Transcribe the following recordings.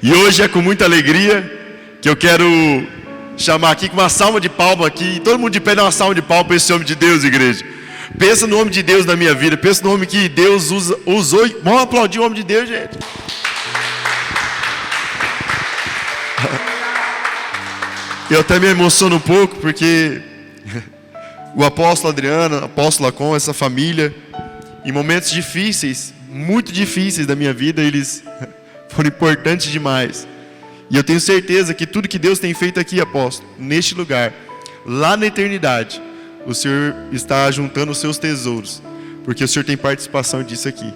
E hoje é com muita alegria que eu quero chamar aqui com uma salva de palmas aqui. Todo mundo de pé dá uma salva de palmas para esse homem de Deus, igreja. Pensa no homem de Deus na minha vida. Pensa no homem que Deus usou. Vamos aplaudir o homem de Deus, gente. Eu até me emociono um pouco porque o apóstolo Adriano, a apóstola Com, essa família, em momentos difíceis, muito difíceis da minha vida, eles foram importantes demais. E eu tenho certeza que tudo que Deus tem feito aqui, apóstolo, neste lugar, lá na eternidade, o Senhor está juntando os seus tesouros, porque o Senhor tem participação disso aqui.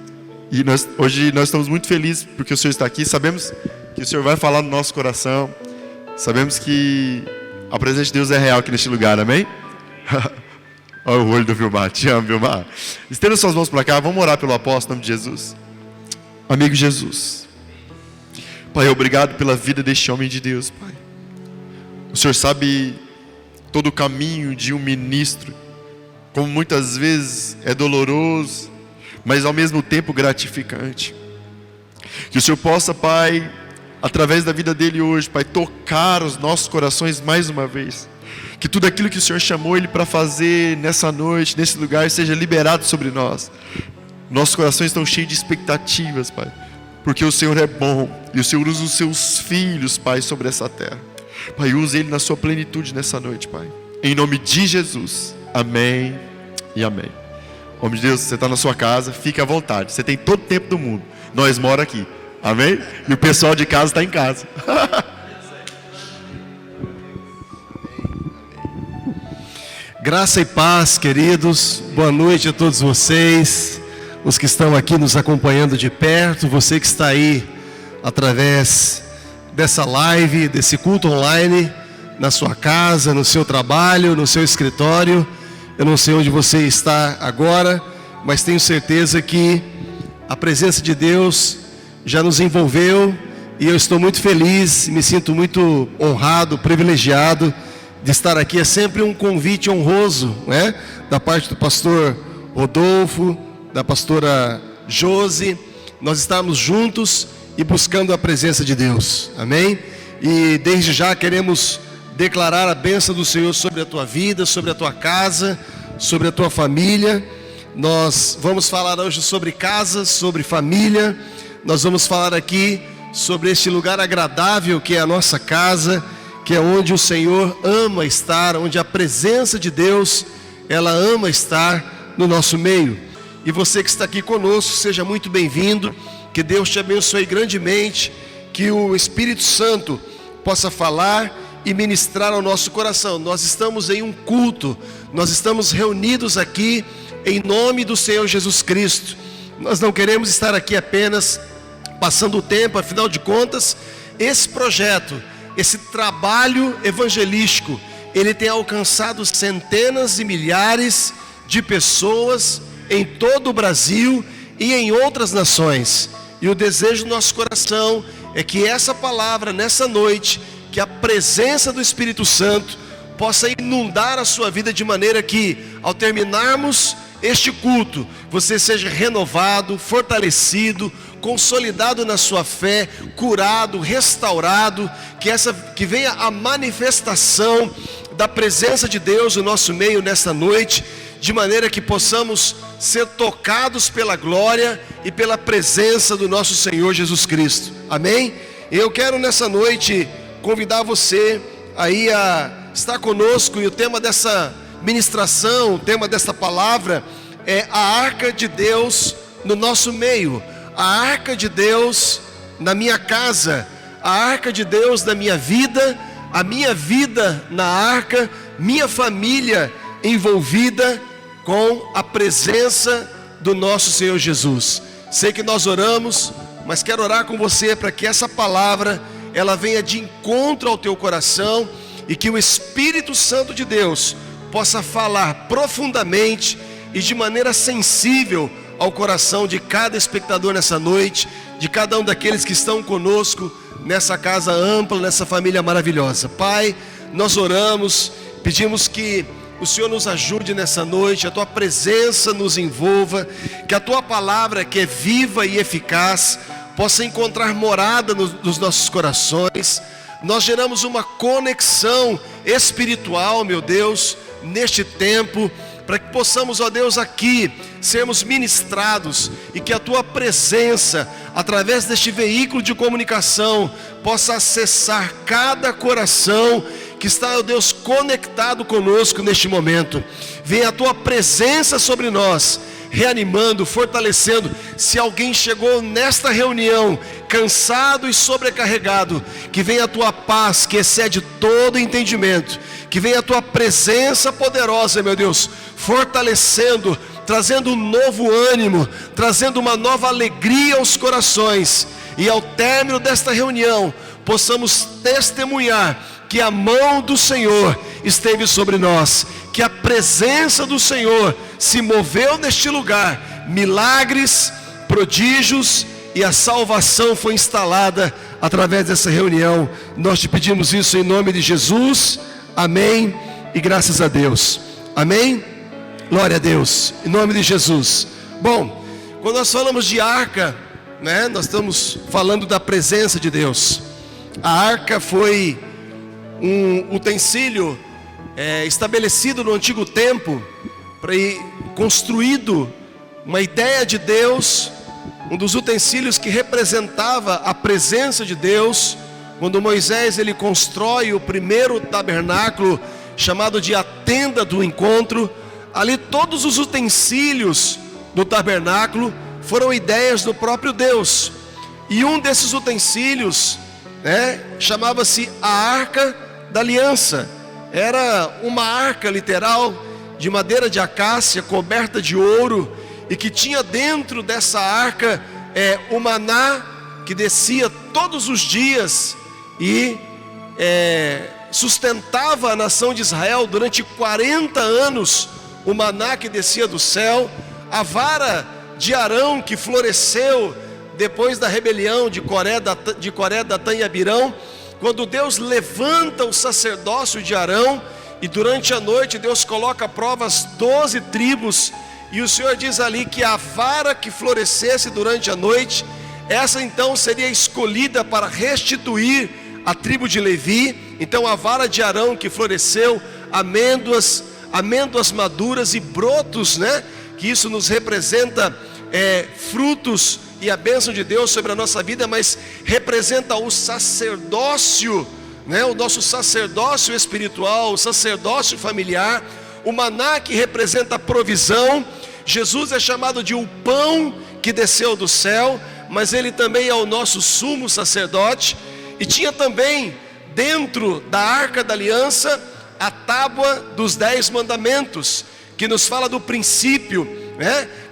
E hoje nós estamos muito felizes porque o Senhor está aqui. Sabemos que o Senhor vai falar no nosso coração. Sabemos que a presença de Deus é real aqui neste lugar, amém? Olha o olho do Vilmar, te amo, Vilmar. Estenda suas mãos para cá, vamos orar pelo apóstolo, em nome de Jesus. Amigo Jesus, Pai, obrigado pela vida deste homem de Deus, Pai. O Senhor sabe todo o caminho de um ministro, como muitas vezes é doloroso, mas ao mesmo tempo gratificante. Que o Senhor possa, Pai, através da vida dele hoje, Pai, tocar os nossos corações mais uma vez. Que tudo aquilo que o Senhor chamou ele para fazer nessa noite, nesse lugar, seja liberado sobre nós. Nossos corações estão cheios de expectativas, Pai, porque o Senhor é bom e o Senhor usa os seus filhos, Pai, sobre essa terra. Pai, use ele na sua plenitude nessa noite, Pai. Em nome de Jesus, amém e amém. Homem de Deus, você está na sua casa, fique à vontade. Você tem todo o tempo do mundo. Nós moramos aqui, amém? E o pessoal de casa está em casa. Graça e paz, queridos. Boa noite a todos vocês, os que estão aqui nos acompanhando de perto, você que está aí através dessa live, desse culto online, na sua casa, no seu trabalho, no seu escritório. Eu não sei onde você está agora, mas tenho certeza que a presença de Deus já nos envolveu e eu estou muito feliz, me sinto muito honrado, privilegiado de estar aqui. É sempre um convite honroso, né? Da parte do pastor Rodolfo, da pastora Josi, nós estamos juntos e buscando a presença de Deus, amém? E desde já queremos declarar a bênção do Senhor sobre a tua vida, sobre a tua casa, sobre a tua família. Nós vamos falar hoje sobre casa, sobre família. Nós vamos falar aqui sobre este lugar agradável que é a nossa casa, que é onde o Senhor ama estar, onde a presença de Deus, ela ama estar no nosso meio. E você que está aqui conosco, seja muito bem-vindo, que Deus te abençoe grandemente, que o Espírito Santo possa falar e ministrar ao nosso coração. Nós estamos em um culto, nós estamos reunidos aqui em nome do Senhor Jesus Cristo. Nós não queremos estar aqui apenas passando o tempo, afinal de contas, esse projeto, esse trabalho evangelístico, ele tem alcançado centenas e milhares de pessoas em todo o Brasil e em outras nações. E o desejo do nosso coração é que essa palavra, nessa noite, que a presença do Espírito Santo possa inundar a sua vida de maneira que, ao terminarmos este culto, você seja renovado, fortalecido, consolidado na sua fé, curado, restaurado, que venha a manifestação da presença de Deus no nosso meio nesta noite, de maneira que possamos ser tocados pela glória e pela presença do nosso Senhor Jesus Cristo, amém? Eu quero nessa noite convidar você aí a estar conosco, e o tema dessa ministração, o tema dessa palavra é a arca de Deus no nosso meio, a arca de Deus na minha casa, a arca de Deus na minha vida, a minha vida na arca, minha família envolvida com a presença do nosso Senhor Jesus. Sei que nós oramos, mas quero orar com você para que essa palavra ela venha de encontro ao teu coração e que o Espírito Santo de Deus possa falar profundamente e de maneira sensível ao coração de cada espectador nessa noite, de cada um daqueles que estão conosco nessa casa ampla, nessa família maravilhosa. Pai, nós oramos, pedimos que o Senhor nos ajude nessa noite, a tua presença nos envolva, que a tua palavra, que é viva e eficaz, possa encontrar morada nos nossos corações. Nós geramos uma conexão espiritual, meu Deus, neste tempo, para que possamos, ó Deus, aqui sermos ministrados e que a Tua presença, através deste veículo de comunicação, possa acessar cada coração que está, ó Deus, conectado conosco neste momento. Venha a Tua presença sobre nós, reanimando, fortalecendo. Se alguém chegou nesta reunião cansado e sobrecarregado, que venha a Tua paz que excede todo entendimento, que venha a Tua presença poderosa, meu Deus, fortalecendo, trazendo um novo ânimo, trazendo uma nova alegria aos corações, e ao término desta reunião possamos testemunhar que a mão do Senhor esteve sobre nós, que a presença do Senhor se moveu neste lugar, milagres, prodígios, e a salvação foi instalada através dessa reunião. Nós te pedimos isso em nome de Jesus, amém, e graças a Deus, amém, glória a Deus, em nome de Jesus. Bom, quando nós falamos de arca, né, nós estamos falando da presença de Deus. A arca foi um utensílio estabelecido no antigo tempo, para ir construído, uma ideia de Deus, um dos utensílios que representava a presença de Deus. Quando Moisés ele constrói o primeiro tabernáculo, chamado de a tenda do encontro, ali todos os utensílios do tabernáculo foram ideias do próprio Deus. E um desses utensílios, chamava-se a Arca da Aliança. Era uma arca literal de madeira de acácia coberta de ouro, e que tinha dentro dessa arca o maná que descia todos os dias e sustentava a nação de Israel durante 40 anos, o maná que descia do céu. A vara de Arão que floresceu depois da rebelião de Coré, Datã e Abirão, quando Deus levanta o sacerdócio de Arão, e durante a noite Deus coloca à prova as 12 tribos, e o Senhor diz ali que a vara que florescesse durante a noite, essa então seria escolhida para restituir a tribo de Levi. Então a vara de Arão que floresceu, amêndoas maduras e brotos, que isso nos representa frutos e a bênção de Deus sobre a nossa vida, mas representa o sacerdócio, o nosso sacerdócio espiritual, o sacerdócio familiar. O maná que representa a provisão. Jesus é chamado de o pão que desceu do céu, mas ele também é o nosso sumo sacerdote. E tinha também dentro da Arca da Aliança a tábua dos 10 mandamentos, que nos fala do princípio,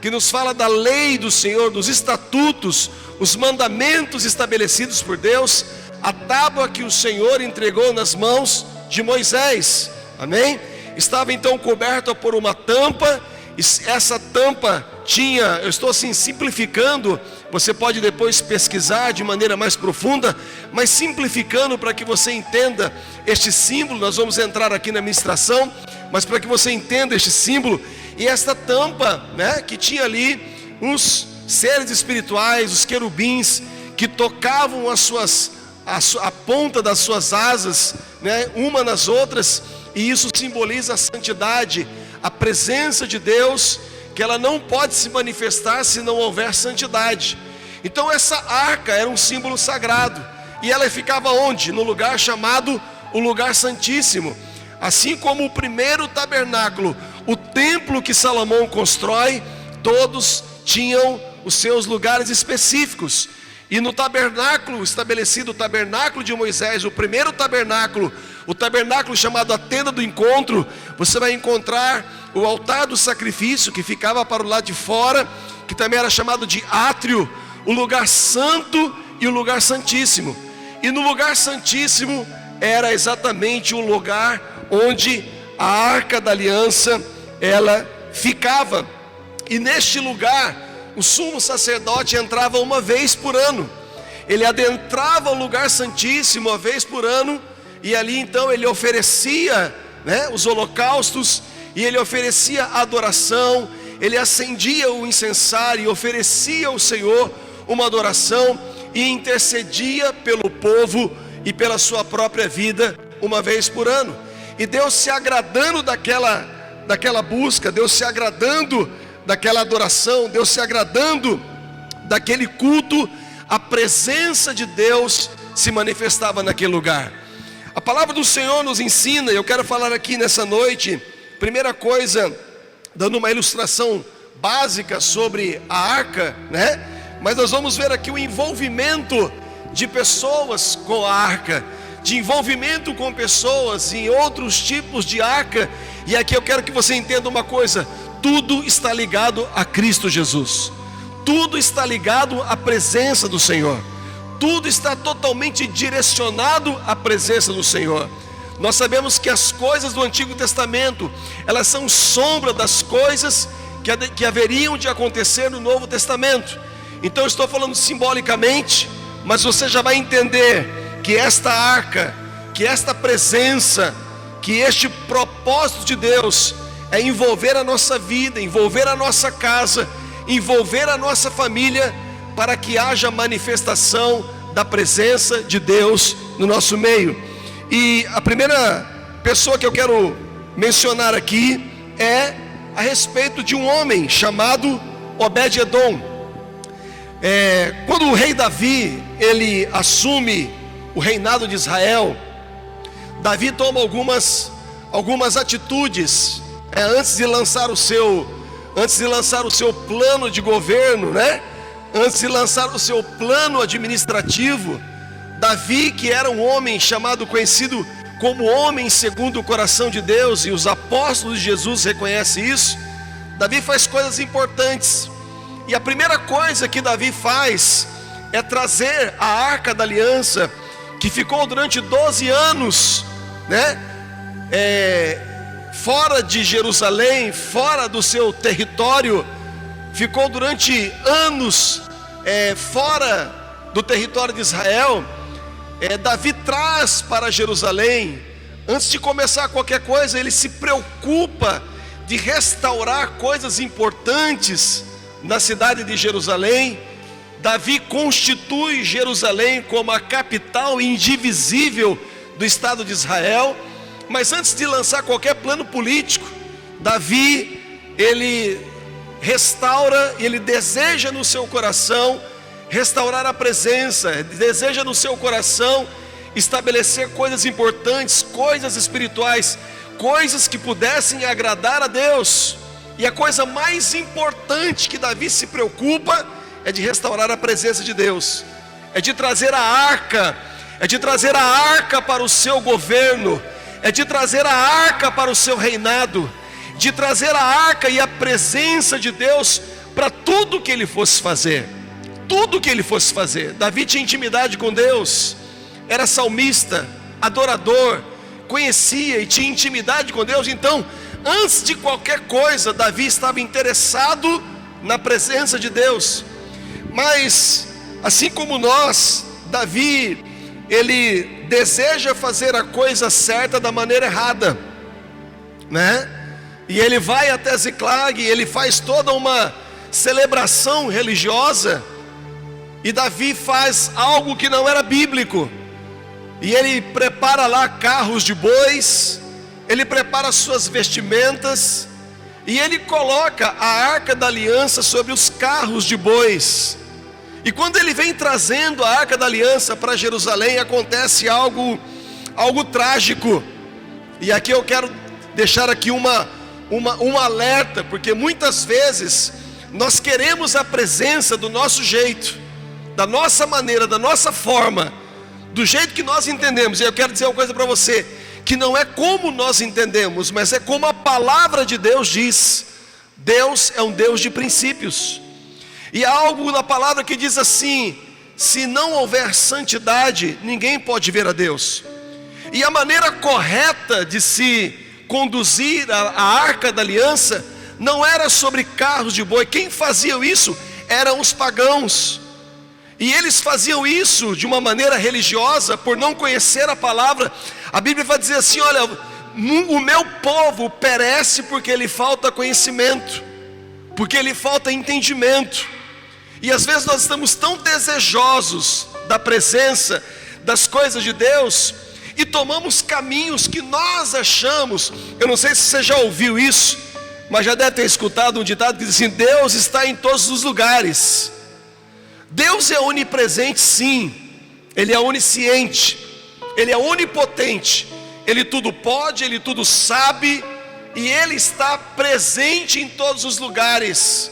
que nos fala da lei do Senhor, dos estatutos, os mandamentos estabelecidos por Deus. A tábua que o Senhor entregou nas mãos de Moisés, amém? Estava então coberta por uma tampa, e essa tampa tinha, eu estou assim simplificando, você pode depois pesquisar de maneira mais profunda, mas simplificando para que você entenda este símbolo. Nós vamos entrar aqui na ministração, mas para que você entenda este símbolo. E esta tampa, que tinha ali uns seres espirituais, os querubins, que tocavam a ponta das suas asas, uma nas outras, e isso simboliza a santidade, a presença de Deus, que ela não pode se manifestar se não houver santidade. Então essa arca era um símbolo sagrado, e ela ficava onde? No lugar chamado o lugar santíssimo. Assim como o primeiro tabernáculo, o templo que Salomão constrói, todos tinham os seus lugares específicos. E no tabernáculo estabelecido, o tabernáculo de Moisés, o primeiro tabernáculo, o tabernáculo chamado a tenda do encontro, você vai encontrar o altar do sacrifício, que ficava para o lado de fora, que também era chamado de átrio, o lugar santo e o lugar santíssimo. E no lugar santíssimo era exatamente o lugar onde a Arca da Aliança ela ficava. E neste lugar o sumo sacerdote entrava uma vez por ano. Ele adentrava o lugar santíssimo uma vez por ano, e ali então ele oferecia os holocaustos, e ele oferecia adoração, ele acendia o incensário e oferecia ao Senhor uma adoração. e intercedia pelo povo e pela sua própria vida uma vez por ano. E Deus se agradando daquela busca, Deus se agradando daquela adoração, Deus se agradando daquele culto, a presença de Deus se manifestava naquele lugar. A palavra do Senhor nos ensina, e eu quero falar aqui nessa noite, primeira coisa, dando uma ilustração básica sobre a arca, né? Mas nós vamos ver aqui o envolvimento de pessoas com a arca, de envolvimento com pessoas em outros tipos de arca. E aqui eu quero que você entenda uma coisa: tudo está ligado a Cristo Jesus, tudo está ligado à presença do Senhor, tudo está totalmente direcionado à presença do Senhor. Nós sabemos que as coisas do Antigo Testamento, elas são sombra das coisas que haveriam de acontecer no Novo Testamento. Então eu estou falando simbolicamente, mas você já vai entender que esta arca, que esta presença, que este propósito de Deus é envolver a nossa vida, envolver a nossa casa, envolver a nossa família, para que haja manifestação da presença de Deus no nosso meio. E a primeira pessoa que eu quero mencionar aqui é a respeito de um homem chamado Obed-Edom. Quando o rei Davi, ele assume o reinado de Israel, Davi toma algumas atitudes antes de lançar o seu plano de governo, né? Antes de lançar o seu plano administrativo. Davi, que era um homem conhecido como homem segundo o coração de Deus, e os apóstolos de Jesus reconhecem isso, Davi faz coisas importantes. E a primeira coisa que Davi faz é trazer a Arca da Aliança, que ficou durante 12 anos, né? Fora de Jerusalém, fora do seu território, ficou durante anos fora do território de Israel. Davi traz para Jerusalém. Antes de começar qualquer coisa, ele se preocupa de restaurar coisas importantes na cidade de Jerusalém. Davi constitui Jerusalém como a capital indivisível do Estado de Israel. Mas antes de lançar qualquer plano político, Davi, ele restaura, ele deseja no seu coração restaurar a presença, deseja no seu coração estabelecer coisas importantes, coisas espirituais, coisas que pudessem agradar a Deus. E a coisa mais importante que Davi se preocupa é de restaurar a presença de Deus, é de trazer a arca, para o seu governo, é de trazer a arca para o seu reinado, de trazer a arca e a presença de Deus para tudo que ele fosse fazer. Tudo que ele fosse fazer. Davi tinha intimidade com Deus, era salmista, adorador, conhecia e tinha intimidade com Deus. Então, antes de qualquer coisa, Davi estava interessado na presença de Deus. Mas, assim como nós, Davi, ele deseja fazer a coisa certa da maneira errada, né? E ele vai até Ziclag, ele faz toda uma celebração religiosa, e Davi faz algo que não era bíblico, e ele prepara lá carros de bois, ele prepara suas vestimentas, e ele coloca a Arca da Aliança sobre os carros de bois. E quando ele vem trazendo a Arca da Aliança para Jerusalém, acontece algo trágico. E aqui eu quero deixar aqui um alerta, porque muitas vezes nós queremos a presença do nosso jeito, da nossa maneira, da nossa forma, do jeito que nós entendemos. E eu quero dizer uma coisa para você, que não é como nós entendemos, mas é como a palavra de Deus diz. Deus é um Deus de princípios. E há algo na palavra que diz assim: se não houver santidade, ninguém pode ver a Deus. E a maneira correta de se conduzir a Arca da Aliança não era sobre carros de boi. Quem fazia isso eram os pagãos. E eles faziam isso de uma maneira religiosa, por não conhecer a palavra. A Bíblia vai dizer assim: olha, o meu povo perece porque lhe falta conhecimento, porque lhe falta entendimento. E às vezes nós estamos tão desejosos da presença, das coisas de Deus, e tomamos caminhos que nós achamos. Eu não sei se você já ouviu isso, mas já deve ter escutado um ditado que diz assim: Deus está em todos os lugares. Deus é onipresente, sim. Ele é onisciente, Ele é onipotente, Ele tudo pode, Ele tudo sabe, e Ele está presente em todos os lugares.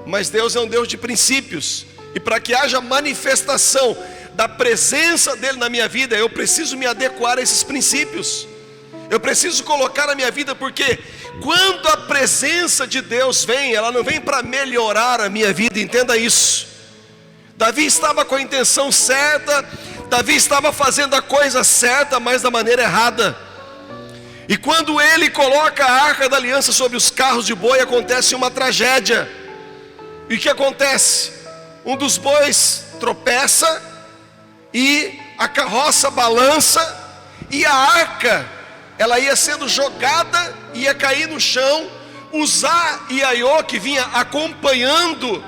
Mas Deus é um Deus de princípios, e para que haja manifestação da presença dEle na minha vida, eu preciso me adequar a esses princípios. Eu preciso colocar a minha vida, porque quando a presença de Deus vem, ela não vem para melhorar a minha vida, entenda isso. Davi estava com a intenção certa, Davi estava fazendo a coisa certa, mas da maneira errada. E quando ele coloca a arca da aliança sobre os carros de boi, acontece uma tragédia. E o que acontece? Um dos bois tropeça, e a carroça balança, e a arca, ela ia sendo jogada, ia cair no chão. Uzá e Aiô, que vinha acompanhando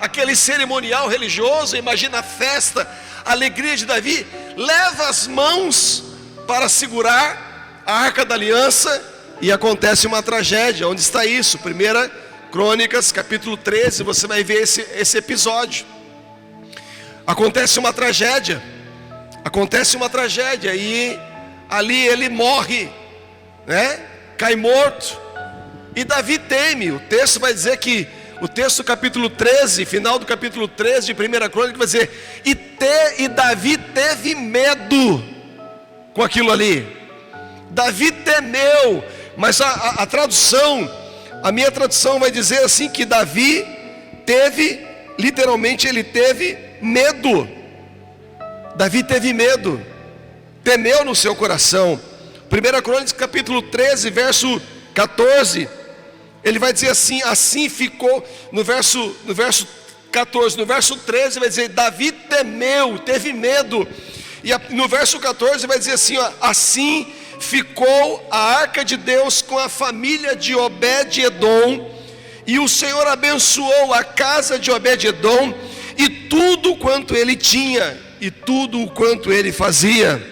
aquele cerimonial religioso, imagina a festa, a alegria de Davi, leva as mãos para segurar a arca da aliança, e acontece uma tragédia. Onde está isso? 1 Crônicas, capítulo 13, você vai ver esse episódio. Acontece uma tragédia, e ali ele morre, né? Cai morto, e Davi teme. O texto vai dizer que, o texto capítulo 13, final do capítulo 13 de 1 Crônica, vai dizer, e Davi teve medo com aquilo ali. Davi temeu, mas a tradução, a minha tradução vai dizer assim, que Davi teve, literalmente ele teve medo. Davi teve medo, temeu no seu coração. 1 Crônicas capítulo 13, verso 14, ele vai dizer assim, assim ficou, no verso 14, no verso 13 vai dizer, Davi temeu, teve medo. E no verso 14 vai dizer assim, ó, assim ficou a arca de Deus com a família de Obed-edom, e o Senhor abençoou a casa de Obed-edom, e tudo quanto ele tinha, e tudo quanto ele fazia.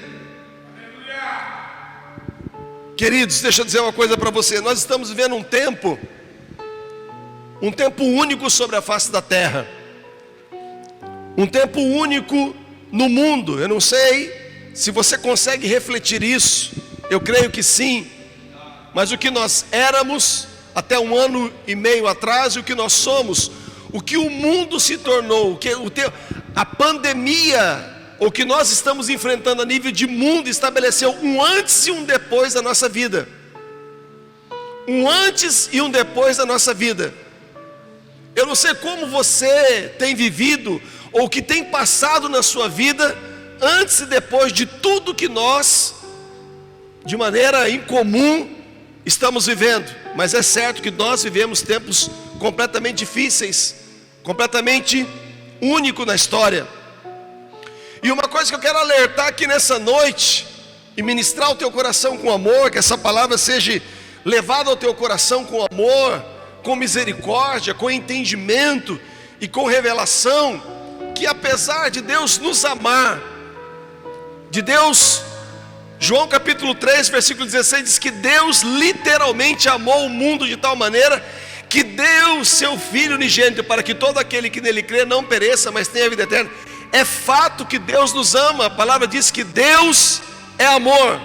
Queridos, deixa eu dizer uma coisa para você. Nós estamos vivendo um tempo único sobre a face da terra, um tempo único no mundo. Eu não sei se você consegue refletir isso, eu creio que sim, mas o que nós éramos até 1 ano e meio atrás, e o que nós somos, o que o mundo se tornou, a pandemia, o que nós estamos enfrentando a nível de mundo, estabeleceu um antes e um depois da nossa vida. Um antes e um depois da nossa vida. Eu não sei como você tem vivido, ou o que tem passado na sua vida, antes e depois de tudo que nós, de maneira incomum, estamos vivendo. Mas é certo que nós vivemos tempos completamente difíceis, completamente únicos na história. E uma coisa que eu quero alertar aqui nessa noite, e ministrar o teu coração com amor, que essa palavra seja levada ao teu coração com amor, com misericórdia, com entendimento e com revelação, que apesar de Deus nos amar, de Deus, João capítulo 3, versículo 16, diz que Deus literalmente amou o mundo de tal maneira, que deu seu Filho unigênito, para que todo aquele que nele crê não pereça, mas tenha vida eterna. É fato que Deus nos ama. A palavra diz que Deus é amor,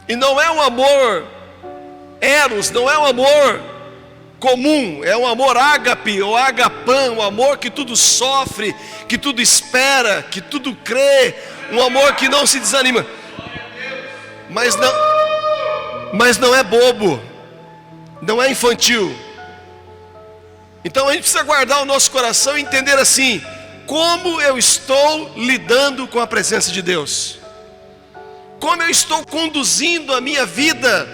e não é um amor eros, não é um amor comum, é um amor ágape ou agapã, um amor que tudo sofre, que tudo espera, que tudo crê, um amor que não se desanima, mas não é bobo, não é infantil. Então a gente precisa guardar o nosso coração e entender assim: como eu estou lidando com a presença de Deus? Como eu estou conduzindo a minha vida?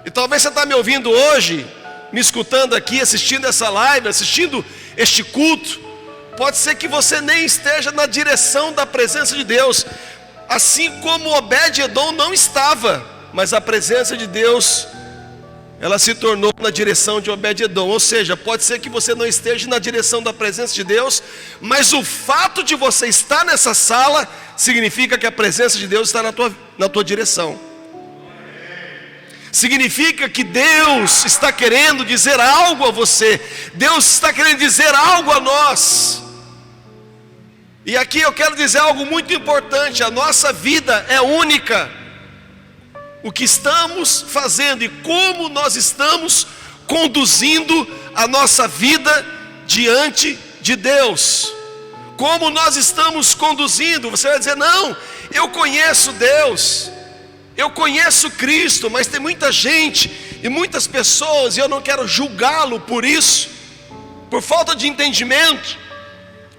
E talvez você está me ouvindo hoje, me escutando aqui, assistindo essa live, assistindo este culto. Pode ser que você nem esteja na direção da presença de Deus, assim como Obed-edom não estava, mas a presença de Deus, ela se tornou na direção de Obed-edom. Ou seja, pode ser que você não esteja na direção da presença de Deus, mas o fato de você estar nessa sala significa que a presença de Deus está na tua direção. Significa que Deus está querendo dizer algo a você. Deus está querendo dizer algo a nós. E aqui eu quero dizer algo muito importante: a nossa vida é única. O que estamos fazendo e como nós estamos conduzindo a nossa vida diante de Deus. Como nós estamos conduzindo. Você vai dizer: não, eu conheço Deus, eu conheço Cristo, mas tem muita gente e muitas pessoas, e eu não quero julgá-lo por isso, por falta de entendimento.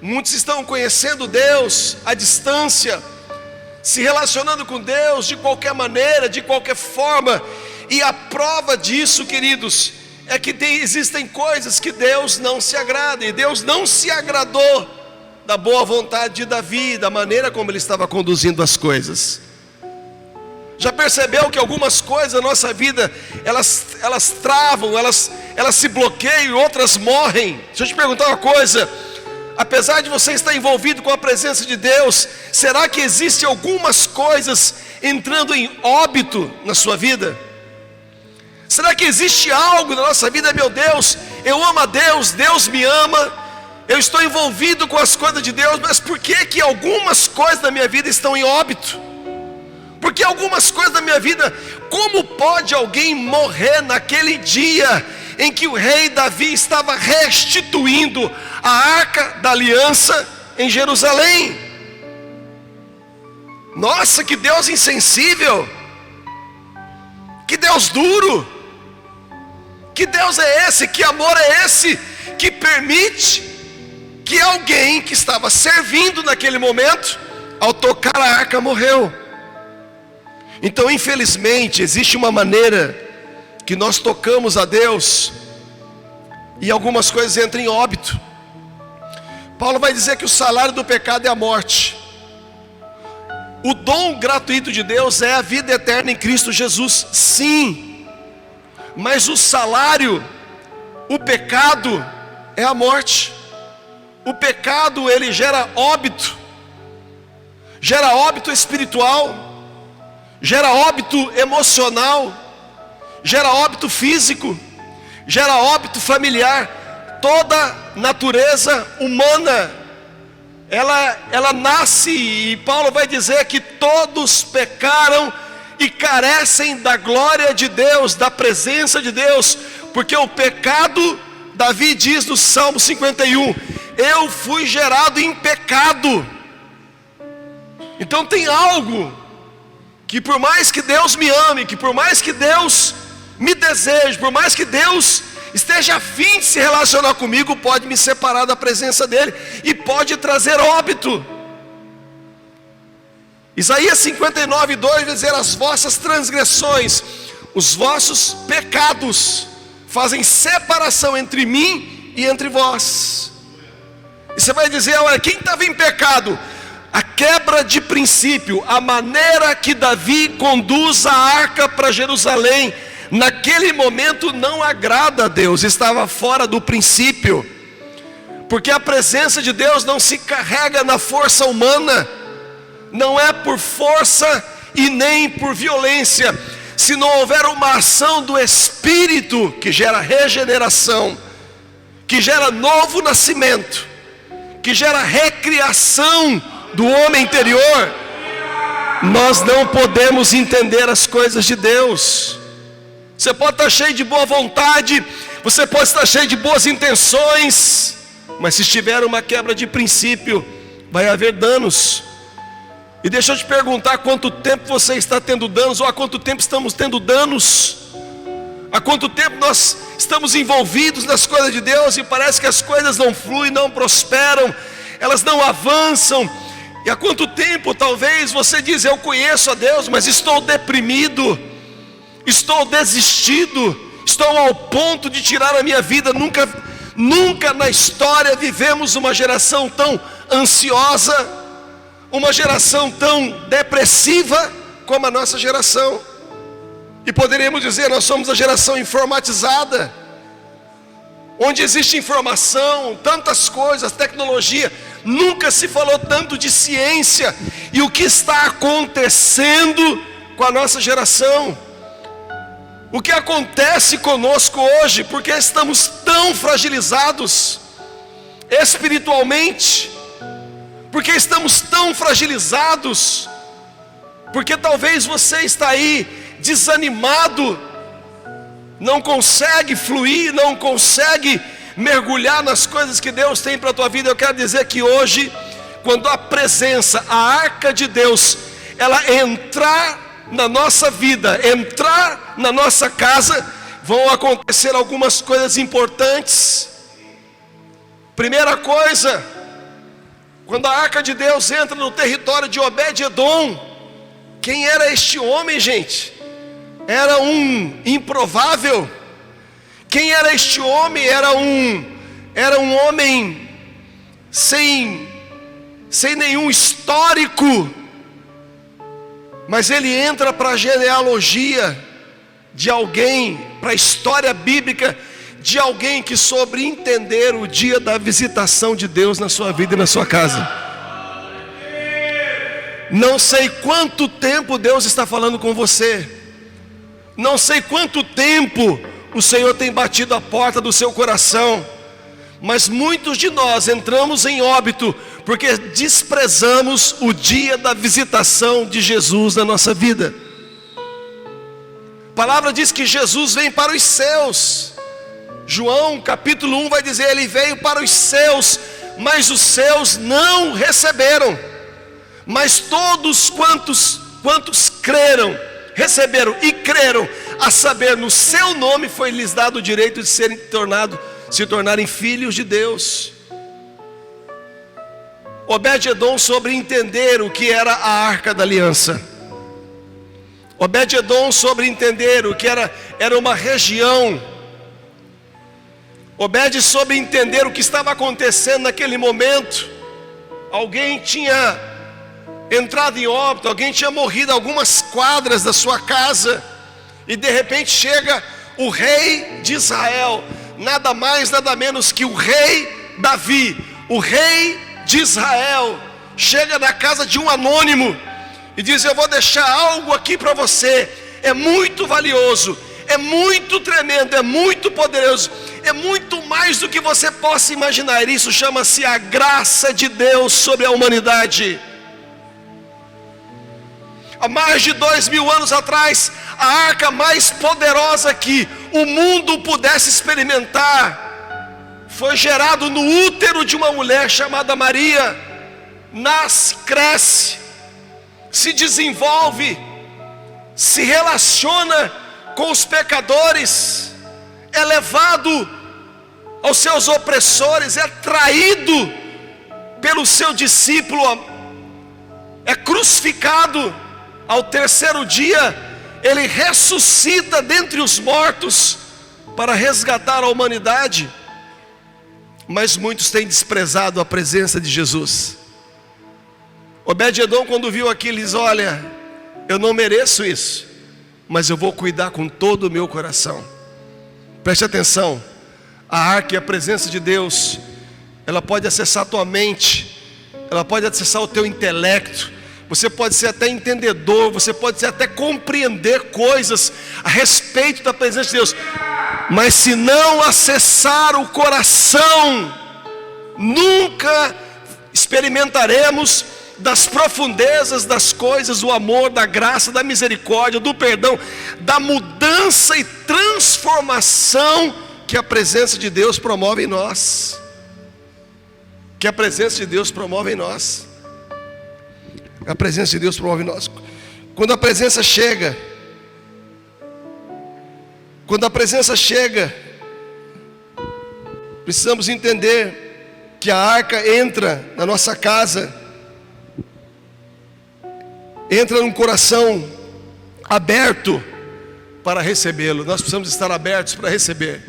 Muitos estão conhecendo Deus à distância, se relacionando com Deus de qualquer maneira, de qualquer forma. E a prova disso, queridos, é que existem coisas que Deus não se agrada. E Deus não se agradou da boa vontade de Davi, da maneira como ele estava conduzindo as coisas. Já percebeu que algumas coisas da nossa vida, elas travam, elas se bloqueiam e outras morrem? Deixa eu te perguntar uma coisa: apesar de você estar envolvido com a presença de Deus, será que existem algumas coisas entrando em óbito na sua vida? Será que existe algo na nossa vida? Meu Deus, eu amo a Deus, Deus me ama, eu estou envolvido com as coisas de Deus, mas por que algumas coisas da minha vida estão em óbito? Porque algumas coisas da minha vida, como pode alguém morrer naquele dia em que o rei Davi estava restituindo a arca da aliança em Jerusalém? Nossa, que Deus insensível, que Deus duro, que Deus é esse, que amor é esse, que permite que alguém que estava servindo naquele momento, ao tocar a arca, morreu. Então, infelizmente, existe uma maneira que nós tocamos a Deus e algumas coisas entram em óbito. Paulo vai dizer que o salário do pecado é a morte. O dom gratuito de Deus é a vida eterna em Cristo Jesus, sim. Mas o salário, o pecado, é a morte. O pecado, ele gera óbito espiritual, gera óbito emocional, gera óbito físico, gera óbito familiar. Toda natureza humana, ela nasce, e Paulo vai dizer que todos pecaram e carecem da glória de Deus, da presença de Deus, porque o pecado, Davi diz no Salmo 51, eu fui gerado em pecado. Então tem algo que, por mais que Deus me ame, que por mais que Deus me deseje, por mais que Deus esteja a fim de se relacionar comigo, pode me separar da presença dele e pode trazer óbito. Isaías 59:2 vai dizer: as vossas transgressões, os vossos pecados fazem separação entre mim e entre vós. E você vai dizer: olha, quem estava em pecado? A quebra de princípio, a maneira que Davi conduz a arca para Jerusalém, naquele momento não agrada a Deus, estava fora do princípio. Porque a presença de Deus não se carrega na força humana, não é por força e nem por violência. Se não houver uma ação do Espírito que gera regeneração, que gera novo nascimento, que gera recriação do homem interior, nós não podemos entender as coisas de Deus. Você pode estar cheio de boa vontade, você pode estar cheio de boas intenções, mas se estiver uma quebra de princípio, vai haver danos. E deixa eu te perguntar: há quanto tempo você está tendo danos, ou há quanto tempo estamos tendo danos? Há quanto tempo nós estamos envolvidos nas coisas de Deus e parece que as coisas não fluem, não prosperam, elas não avançam? E há quanto tempo talvez você diz: eu conheço a Deus, mas estou deprimido, estou desistido, estou ao ponto de tirar a minha vida. Nunca na história vivemos uma geração tão ansiosa, uma geração tão depressiva como a nossa geração. E poderíamos dizer, nós somos a geração informatizada, onde existe informação, tantas coisas, tecnologia. Nunca se falou tanto de ciência e o que está acontecendo com a nossa geração. O que acontece conosco hoje, porque estamos tão fragilizados espiritualmente, porque estamos tão fragilizados, porque talvez você está aí desanimado, não consegue fluir, não consegue mergulhar nas coisas que Deus tem para a tua vida. Eu quero dizer que hoje, quando a presença, a arca de Deus, ela entrar na nossa vida, entrar na nossa casa, vão acontecer algumas coisas importantes. Primeira coisa, quando a arca de Deus entra no território de Obed-edom, quem era este homem, gente? Era um improvável. Quem era este homem? Era um homem sem nenhum histórico, mas ele entra para a genealogia de alguém, para a história bíblica de alguém que soube entender o dia da visitação de Deus na sua vida e na sua casa. Não sei quanto tempo Deus está falando com você, não sei quanto tempo o Senhor tem batido a porta do seu coração, mas muitos de nós entramos em óbito porque desprezamos o dia da visitação de Jesus na nossa vida. A palavra diz que Jesus vem para os seus. João capítulo 1 vai dizer, ele veio para os seus, mas os seus não receberam. Mas todos quantos creram, receberam e creram, a saber, no seu nome foi lhes dado o direito de se tornarem filhos de Deus. Obed-edom sobre entender o que era a arca da aliança. Obed-edom sobre entender o que era uma região. Obed sobre entender o que estava acontecendo naquele momento. Alguém tinha entrado em óbito, alguém tinha morrido a algumas quadras da sua casa, e de repente chega o rei de Israel, nada mais, nada menos que o rei Davi, o rei de Israel, chega na casa de um anônimo e diz, eu vou deixar algo aqui para você, é muito valioso, é muito tremendo, é muito poderoso, é muito mais do que você possa imaginar. Isso chama-se a graça de Deus sobre a humanidade. Há mais de 2000 anos atrás, a arca mais poderosa que o mundo pudesse experimentar foi gerado no útero de uma mulher chamada Maria. Nasce, cresce, se desenvolve, se relaciona com os pecadores, é levado aos seus opressores, é traído pelo seu discípulo, é crucificado. Ao terceiro dia, ele ressuscita dentre os mortos para resgatar a humanidade. Mas muitos têm desprezado a presença de Jesus. Obed-edom, quando viu aquilo, diz, olha, eu não mereço isso, mas eu vou cuidar com todo o meu coração. Preste atenção, a arca e a presença de Deus, ela pode acessar a tua mente, ela pode acessar o teu intelecto. Você pode ser até entendedor, você pode ser até compreender coisas a respeito da presença de Deus, mas se não acessar o coração, nunca experimentaremos das profundezas das coisas, do amor, da graça, da misericórdia, do perdão, da mudança e transformação que a presença de Deus promove em nós. Que a presença de Deus promove em nós. A presença de Deus promove em nós. Quando a presença chega, precisamos entender que a arca entra na nossa casa, entra num coração aberto para recebê-lo. Nós precisamos estar abertos para receber.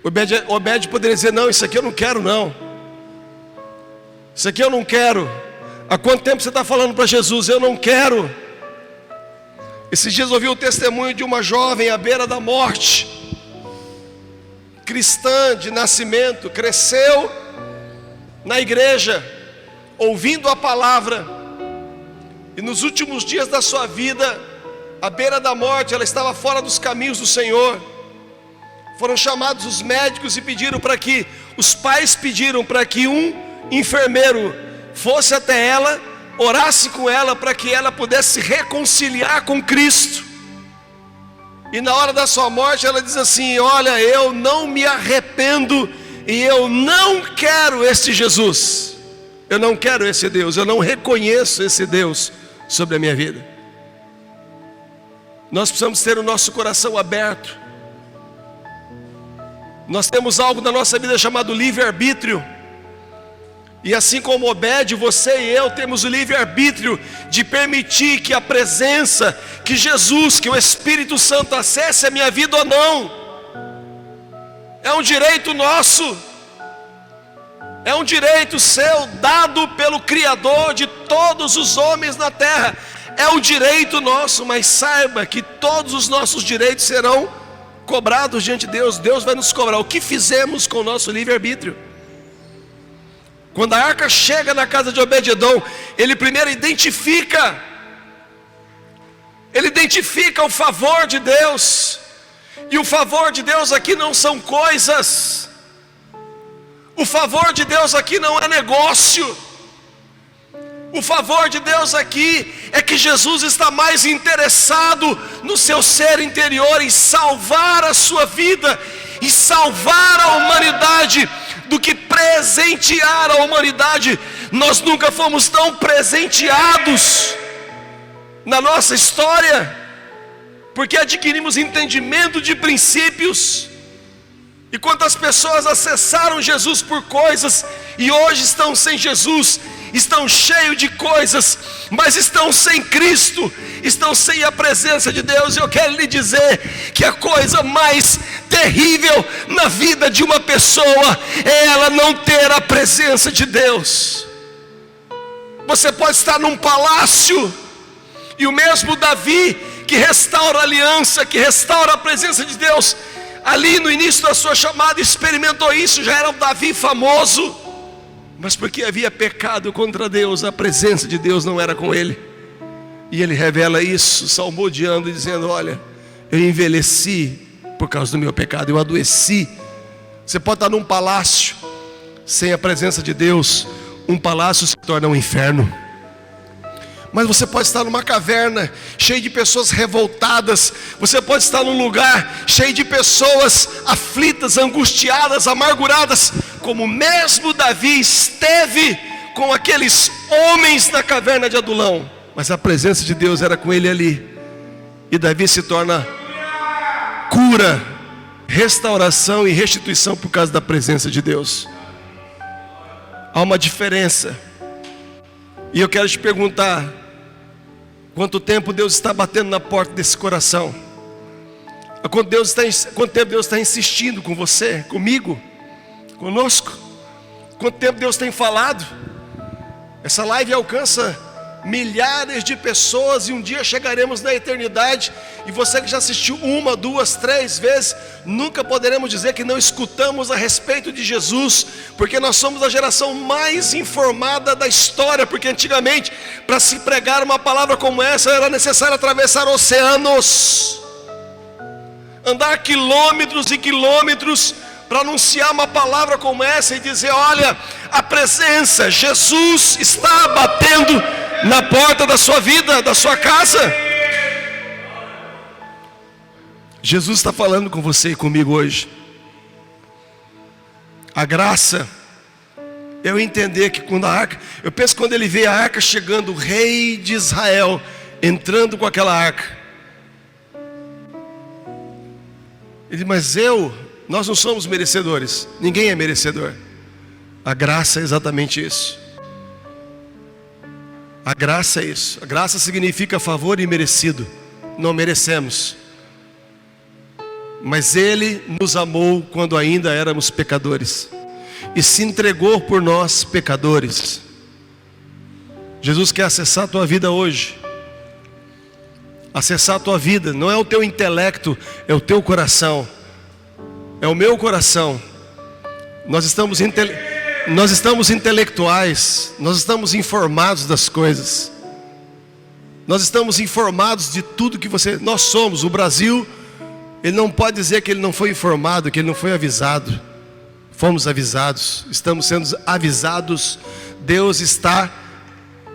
Obed poderia dizer, não, isso aqui eu não quero não, isso aqui eu não quero. Há quanto tempo você está falando para Jesus, eu não quero. Esses dias ouvi o testemunho de uma jovem à beira da morte, cristã de nascimento, cresceu na igreja, ouvindo a palavra, e nos últimos dias da sua vida, à beira da morte, ela estava fora dos caminhos do Senhor. Foram chamados os médicos e os pais pediram para que um enfermeiro fosse até ela, orasse com ela para que ela pudesse se reconciliar com Cristo. E na hora da sua morte ela diz assim: olha, eu não me arrependo e eu não quero este Jesus, eu não quero esse Deus, eu não reconheço esse Deus sobre a minha vida. Nós precisamos ter o nosso coração aberto. Nós temos algo na nossa vida chamado livre-arbítrio. E assim como Obed, você e eu temos o livre-arbítrio de permitir que a presença, que Jesus, que o Espírito Santo acesse a minha vida ou não. É um direito nosso. É um direito seu, dado pelo Criador de todos os homens na terra. É um direito nosso, mas saiba que todos os nossos direitos serão cobrados diante de Deus. Deus vai nos cobrar o que fizemos com o nosso livre-arbítrio. Quando a arca chega na casa de Obed-edom, ele primeiro identifica o favor de Deus. E o favor de Deus aqui não são coisas. O favor de Deus aqui não é negócio. O favor de Deus aqui é que Jesus está mais interessado no seu ser interior, em salvar a sua vida e salvar a humanidade, do que presentear a humanidade. Nós nunca fomos tão presenteados na nossa história, porque adquirimos entendimento de princípios. E quantas pessoas acessaram Jesus por coisas e hoje estão sem Jesus, estão cheios de coisas, mas estão sem Cristo, estão sem a presença de Deus. Eu quero lhe dizer que a coisa mais terrível na vida de uma pessoa é ela não ter a presença de Deus. Você pode estar num palácio, e o mesmo Davi, que restaura a aliança, que restaura a presença de Deus, ali no início da sua chamada experimentou isso, já era um Davi famoso, mas porque havia pecado contra Deus, a presença de Deus não era com ele. E ele revela isso, salmodiando e dizendo: olha, eu envelheci por causa do meu pecado, eu adoeci. Você pode estar num palácio, sem a presença de Deus, um palácio se torna um inferno. Mas você pode estar numa caverna, cheio de pessoas revoltadas. Você pode estar num lugar cheio de pessoas aflitas, angustiadas, amarguradas, como mesmo Davi esteve com aqueles homens na caverna de Adulão. Mas a presença de Deus era com ele ali. E Davi se torna cura, restauração e restituição por causa da presença de Deus. Há uma diferença. E eu quero te perguntar: quanto tempo Deus está batendo na porta desse coração? Quanto tempo Deus está insistindo com você, comigo, conosco? Quanto tempo Deus tem falado? Essa live alcança milhares de pessoas, e um dia chegaremos na eternidade, e você que já assistiu 1, 2, 3 vezes, nunca poderemos dizer que não escutamos a respeito de Jesus, porque nós somos a geração mais informada da história. Porque antigamente, para se pregar uma palavra como essa, era necessário atravessar oceanos, andar quilômetros e quilômetros para anunciar uma palavra como essa e dizer: olha, a presença, Jesus está batendo na porta da sua vida, da sua casa. Jesus está falando com você e comigo hoje. A graça, eu entender que quando a arca, eu penso quando ele vê a arca chegando, o rei de Israel entrando com aquela arca, ele diz: mas nós não somos merecedores, ninguém é merecedor. A graça é exatamente isso. A graça é isso. A graça significa favor imerecido. Não merecemos, mas Ele nos amou quando ainda éramos pecadores e se entregou por nós, pecadores. Jesus quer acessar a tua vida hoje. acessar a tua vida. Não é o teu intelecto, é o teu coração. É o meu coração. Nós estamos intelectuais, nós estamos informados das coisas. Nós estamos informados de tudo que nós somos. O Brasil, ele não pode dizer que ele não foi informado, que ele não foi avisado. Fomos avisados, estamos sendo avisados. Deus está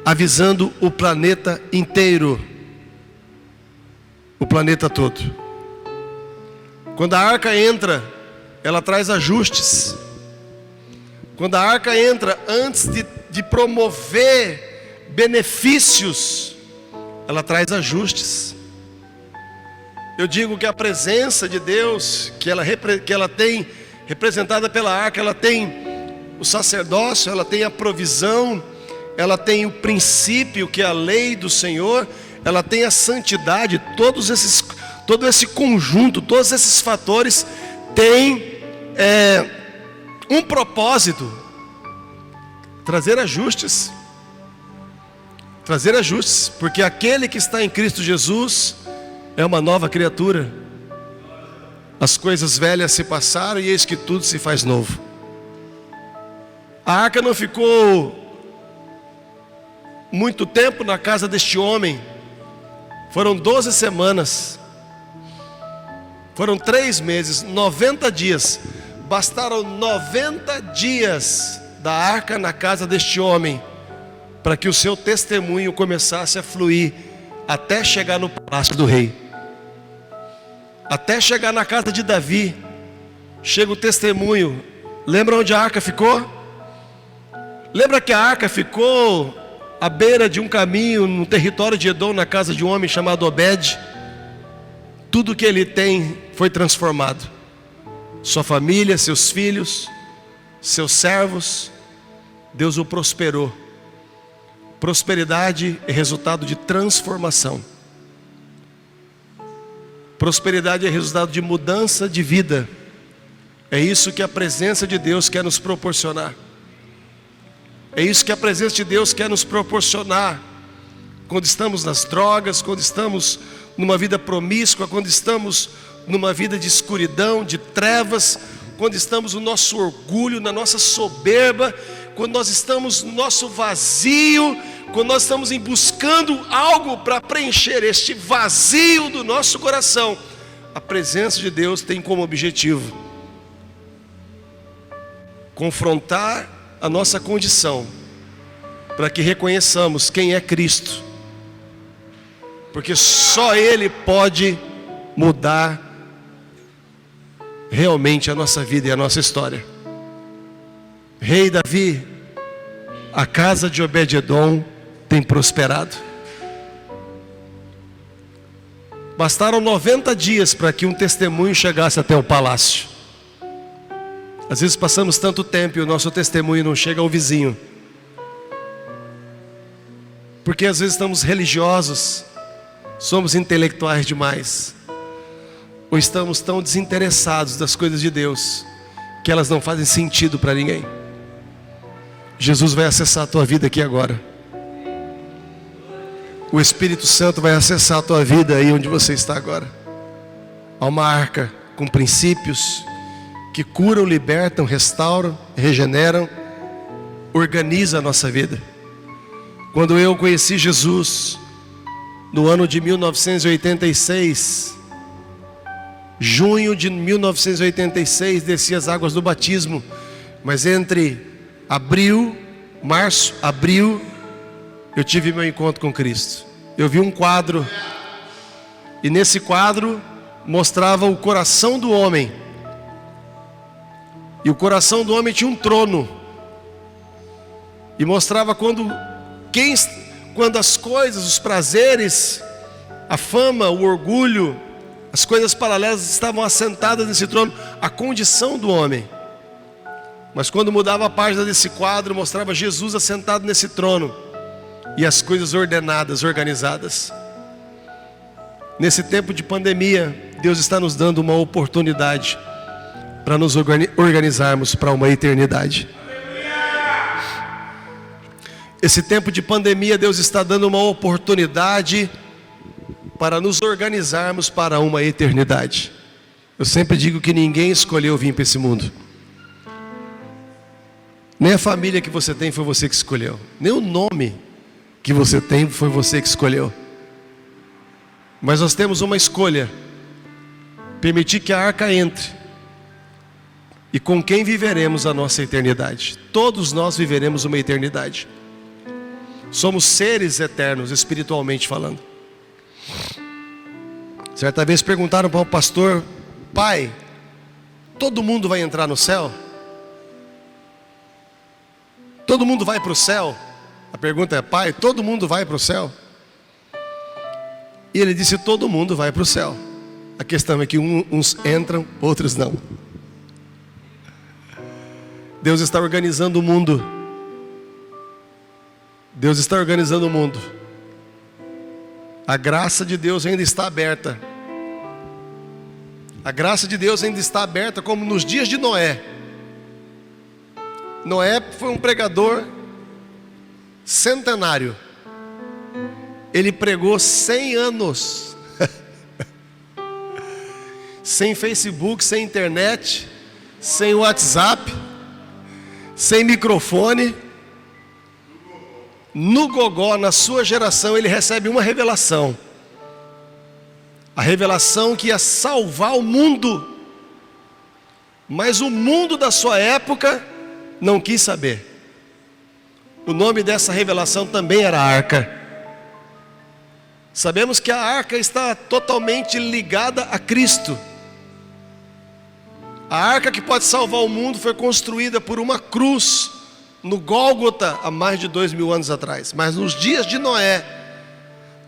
avisando o planeta inteiro. O planeta todo. Quando a arca entra, ela traz ajustes. Quando a arca entra, antes de promover benefícios, ela traz ajustes. Eu digo que a presença de Deus, que ela tem representada pela arca, ela tem o sacerdócio, ela tem a provisão, ela tem o princípio, que é a lei do Senhor, ela tem a santidade. Todo esse conjunto, todos esses fatores têm um propósito: trazer ajustes. Trazer ajustes, porque aquele que está em Cristo Jesus é uma nova criatura. As coisas velhas se passaram e eis que tudo se faz novo. A arca não ficou muito tempo na casa deste homem. Foram 12 semanas. Foram 3 meses, 90 dias. Bastaram 90 dias da arca na casa deste homem para que o seu testemunho começasse a fluir até chegar no palácio do rei. Até chegar na casa de Davi, chega o testemunho. Lembra onde a arca ficou? Lembra que a arca ficou à beira de um caminho no território de Edom, na casa de um homem chamado Obed? Tudo que ele tem foi transformado. Sua família, seus filhos, seus servos, Deus o prosperou. Prosperidade é resultado de transformação. Prosperidade é resultado de mudança de vida. É isso que a presença de Deus quer nos proporcionar. É isso que a presença de Deus quer nos proporcionar. Quando estamos nas drogas, quando estamos numa vida promíscua, quando estamos numa vida de escuridão, de trevas, quando estamos no nosso orgulho, na nossa soberba, quando nós estamos no nosso vazio, quando nós estamos buscando algo para preencher este vazio do nosso coração, a presença de Deus tem como objetivo confrontar a nossa condição, para que reconheçamos quem é Cristo, porque só Ele pode mudar realmente a nossa vida e a nossa história. Rei Davi, a casa de Obed-edom tem prosperado. Bastaram 90 dias para que um testemunho chegasse até o palácio. Às vezes passamos tanto tempo e o nosso testemunho não chega ao vizinho, porque às vezes estamos religiosos, somos intelectuais demais, ou estamos tão desinteressados das coisas de Deus que elas não fazem sentido para ninguém. Jesus vai acessar a tua vida aqui agora. O Espírito Santo vai acessar a tua vida aí onde você está agora. Há uma arca com princípios que curam, libertam, restauram, regeneram, organiza a nossa vida. Quando eu conheci Jesus, no ano de 1986, junho de 1986, desci as águas do batismo, mas entre março, abril, eu tive meu encontro com Cristo. Eu vi um quadro, e nesse quadro mostrava o coração do homem. E o coração do homem tinha um trono. E mostrava quando as coisas, os prazeres, a fama, o orgulho, as coisas paralelas estavam assentadas nesse trono, a condição do homem. Mas quando mudava a página desse quadro, mostrava Jesus assentado nesse trono e as coisas ordenadas, organizadas. Nesse tempo de pandemia, Deus está nos dando uma oportunidade para nos organizarmos para uma eternidade. Esse tempo de pandemia, Deus está dando uma oportunidade para nos organizarmos para uma eternidade. Eu sempre digo que ninguém escolheu vir para esse mundo. Nem a família que você tem foi você que escolheu. Nem o nome que você tem foi você que escolheu. Mas nós temos uma escolha: permitir que a arca entre. E com quem viveremos a nossa eternidade? Todos nós viveremos uma eternidade. Somos seres eternos, espiritualmente falando. Certa vez perguntaram para o pastor: pai, todo mundo vai entrar no céu? Todo mundo vai para o céu? A pergunta é: pai, todo mundo vai para o céu? E ele disse: todo mundo vai para o céu. A questão é que uns entram, outros não. Deus está organizando o mundo. Deus está organizando o mundo. A graça de Deus ainda está aberta. A graça de Deus ainda está aberta, como nos dias de Noé. Noé foi um pregador centenário. Ele pregou 100 anos. Sem Facebook, sem internet, sem WhatsApp, sem microfone. No gogó, na sua geração, ele recebe uma revelação. A revelação que ia salvar o mundo. Mas o mundo da sua época não quis saber. O nome dessa revelação também era Arca. Sabemos que a arca está totalmente ligada a Cristo. A arca que pode salvar o mundo foi construída por uma cruz no Gólgota há mais de 2000 anos atrás. Mas nos dias de Noé,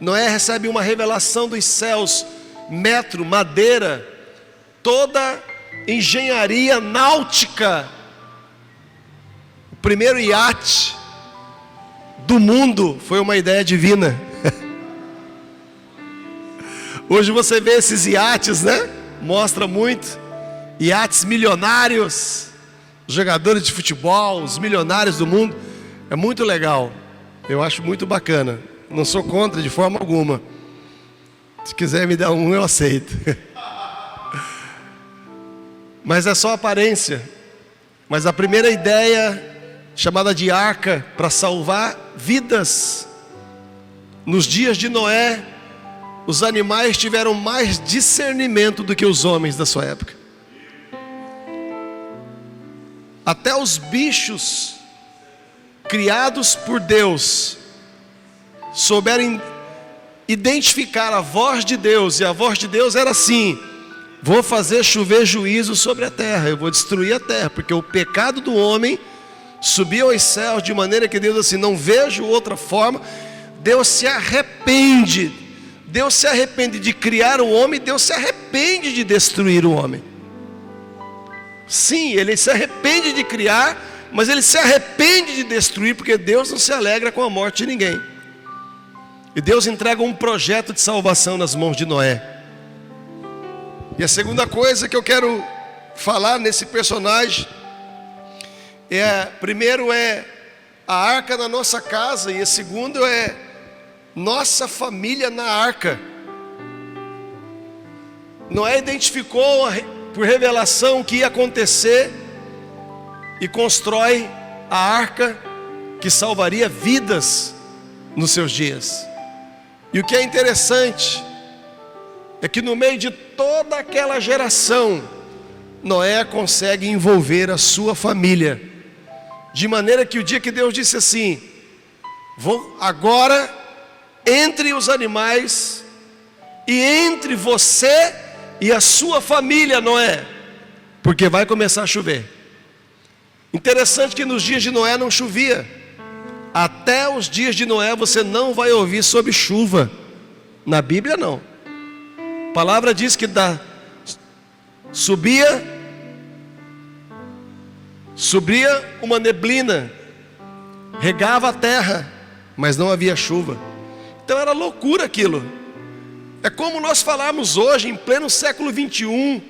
Noé recebe uma revelação dos céus: metro, madeira, toda engenharia náutica. O primeiro iate do mundo foi uma ideia divina. Hoje você vê esses iates, né? Mostra muito. Iates milionários, jogadores de futebol, os milionários do mundo. É muito legal. Eu acho muito bacana. Não sou contra de forma alguma. Se quiser me dar um, eu aceito. Mas é só aparência. Mas a primeira ideia, chamada de arca, para salvar vidas. Nos dias de Noé, os animais tiveram mais discernimento do que os homens da sua época. Até os bichos criados por Deus souberam identificar a voz de Deus. E a voz de Deus era assim: vou fazer chover juízo sobre a terra, eu vou destruir a terra, porque o pecado do homem subiu aos céus, de maneira que Deus assim, não vejo outra forma. Deus se arrepende. Deus se arrepende de criar o homem, Deus se arrepende de destruir o homem. Sim, Ele se arrepende de criar, mas Ele se arrepende de destruir, porque Deus não se alegra com a morte de ninguém. E Deus entrega um projeto de salvação nas mãos de Noé. E a segunda coisa que eu quero falar nesse personagem primeiro é a arca na nossa casa, e a segundo é nossa família na arca. Noé identificou por revelação o que ia acontecer e constrói a arca que salvaria vidas nos seus dias. E o que é interessante é que no meio de toda aquela geração, Noé consegue envolver a sua família, de maneira que o dia que Deus disse assim: vou agora entre os animais e entre você e a sua família, Noé, porque vai começar a chover. Interessante que nos dias de Noé não chovia. Até os dias de Noé você não vai ouvir sobre chuva. Na Bíblia não. A palavra diz que subia uma neblina, regava a terra, mas não havia chuva. Então era loucura aquilo. É como nós falarmos hoje, em pleno século 21,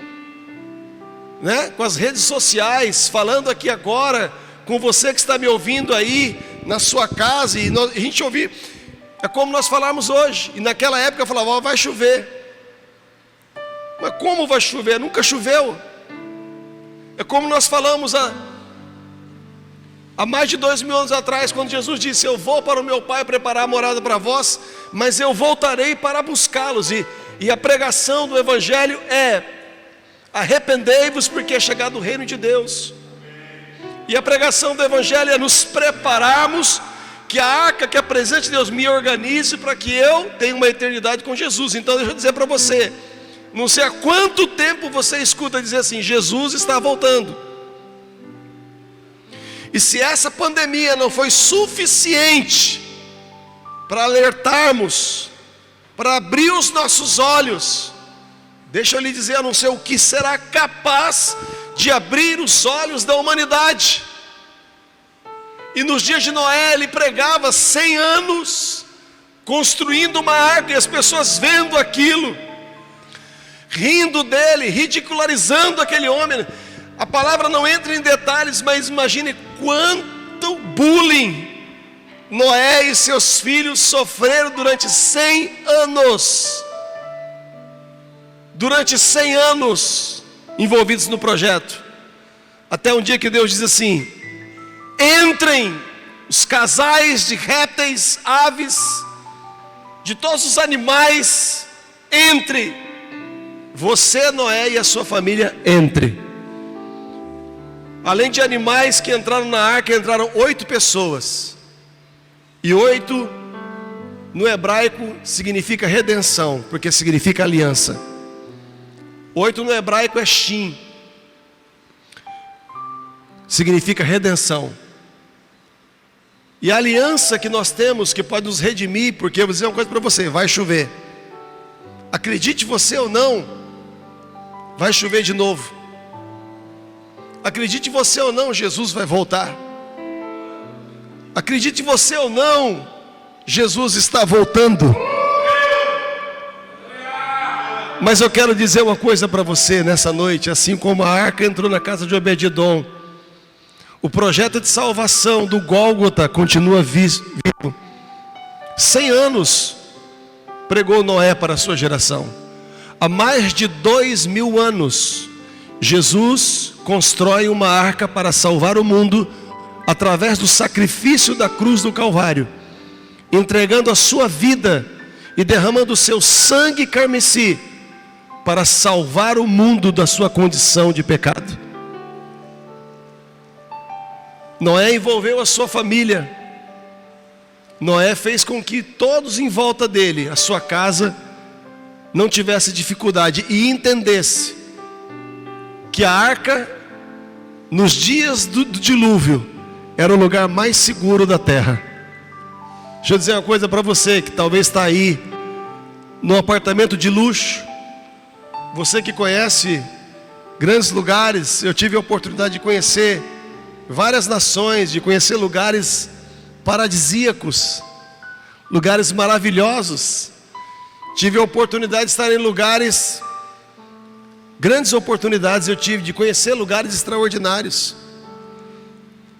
né? Com as redes sociais, falando aqui agora, com você que está me ouvindo aí, na sua casa, e a gente ouvir. É como nós falamos hoje. E naquela época eu falava, vai chover. Mas como vai chover? Nunca choveu. É como nós falamos há mais de 2000 anos atrás, quando Jesus disse, eu vou para o meu Pai preparar a morada para vós, mas eu voltarei para buscá-los. E a pregação do Evangelho é, arrependei-vos porque é chegado o reino de Deus. E a pregação do Evangelho é nos prepararmos, que a arca, que a presença de Deus me organize para que eu tenha uma eternidade com Jesus. Então deixa eu dizer para você, não sei há quanto tempo você escuta dizer assim, Jesus está voltando. E se essa pandemia não foi suficiente para alertarmos, para abrir os nossos olhos, deixa eu lhe dizer, eu não sei o que será capaz de abrir os olhos da humanidade. E nos dias de Noé ele pregava 100 anos, construindo uma arca, e as pessoas vendo aquilo, rindo dele, ridicularizando aquele homem. A palavra não entra em detalhes, mas imagine quanto bullying Noé e seus filhos sofreram durante 100 anos. Durante 100 anos envolvidos no projeto. Até um dia que Deus diz assim, entrem os casais de répteis, aves, de todos os animais, entre. Você, Noé, e a sua família, entre. Além de animais que entraram na arca, entraram 8 pessoas. E 8 no hebraico significa redenção, porque significa aliança. 8 no hebraico é Shin, significa redenção. E a aliança que nós temos, que pode nos redimir, porque eu vou dizer uma coisa para você, vai chover. Acredite você ou não, vai chover de novo. Acredite você ou não, Jesus vai voltar. Acredite você ou não, Jesus está voltando. Mas eu quero dizer uma coisa para você nessa noite, assim como a arca entrou na casa de Obed-edom, o projeto de salvação do Gólgota continua vivo. 100 anos pregou Noé para a sua geração. Há mais de 2000 anos, Jesus constrói uma arca para salvar o mundo através do sacrifício da cruz do Calvário, entregando a sua vida e derramando o seu sangue carmesim para salvar o mundo da sua condição de pecado. Noé envolveu a sua família. Noé fez com que todos em volta dele, a sua casa, não tivesse dificuldade e entendesse que a arca, nos dias do dilúvio, era o lugar mais seguro da terra. Deixa eu dizer uma coisa para você que talvez está aí num apartamento de luxo. Você que conhece grandes lugares, eu tive a oportunidade de conhecer várias nações, de conhecer lugares paradisíacos, lugares maravilhosos. Tive a oportunidade de estar em lugares, grandes oportunidades eu tive de conhecer lugares extraordinários.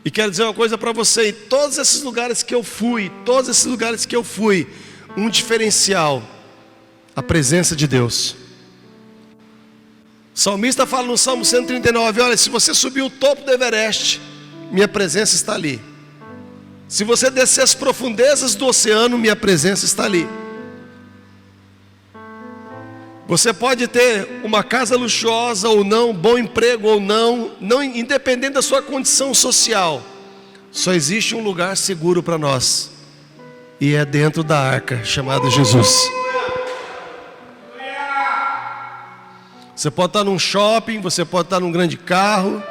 E quero dizer uma coisa para você, em todos esses lugares que eu fui, um diferencial, a presença de Deus. O salmista fala no Salmo 139, olha, se você subir o topo do Everest, minha presença está ali. Se você descer as profundezas do oceano, minha presença está ali. Você pode ter uma casa luxuosa ou não, bom emprego ou não, independente da sua condição social, só existe um lugar seguro para nós, e é dentro da arca, chamada Jesus. Você pode estar num shopping, você pode estar num grande carro.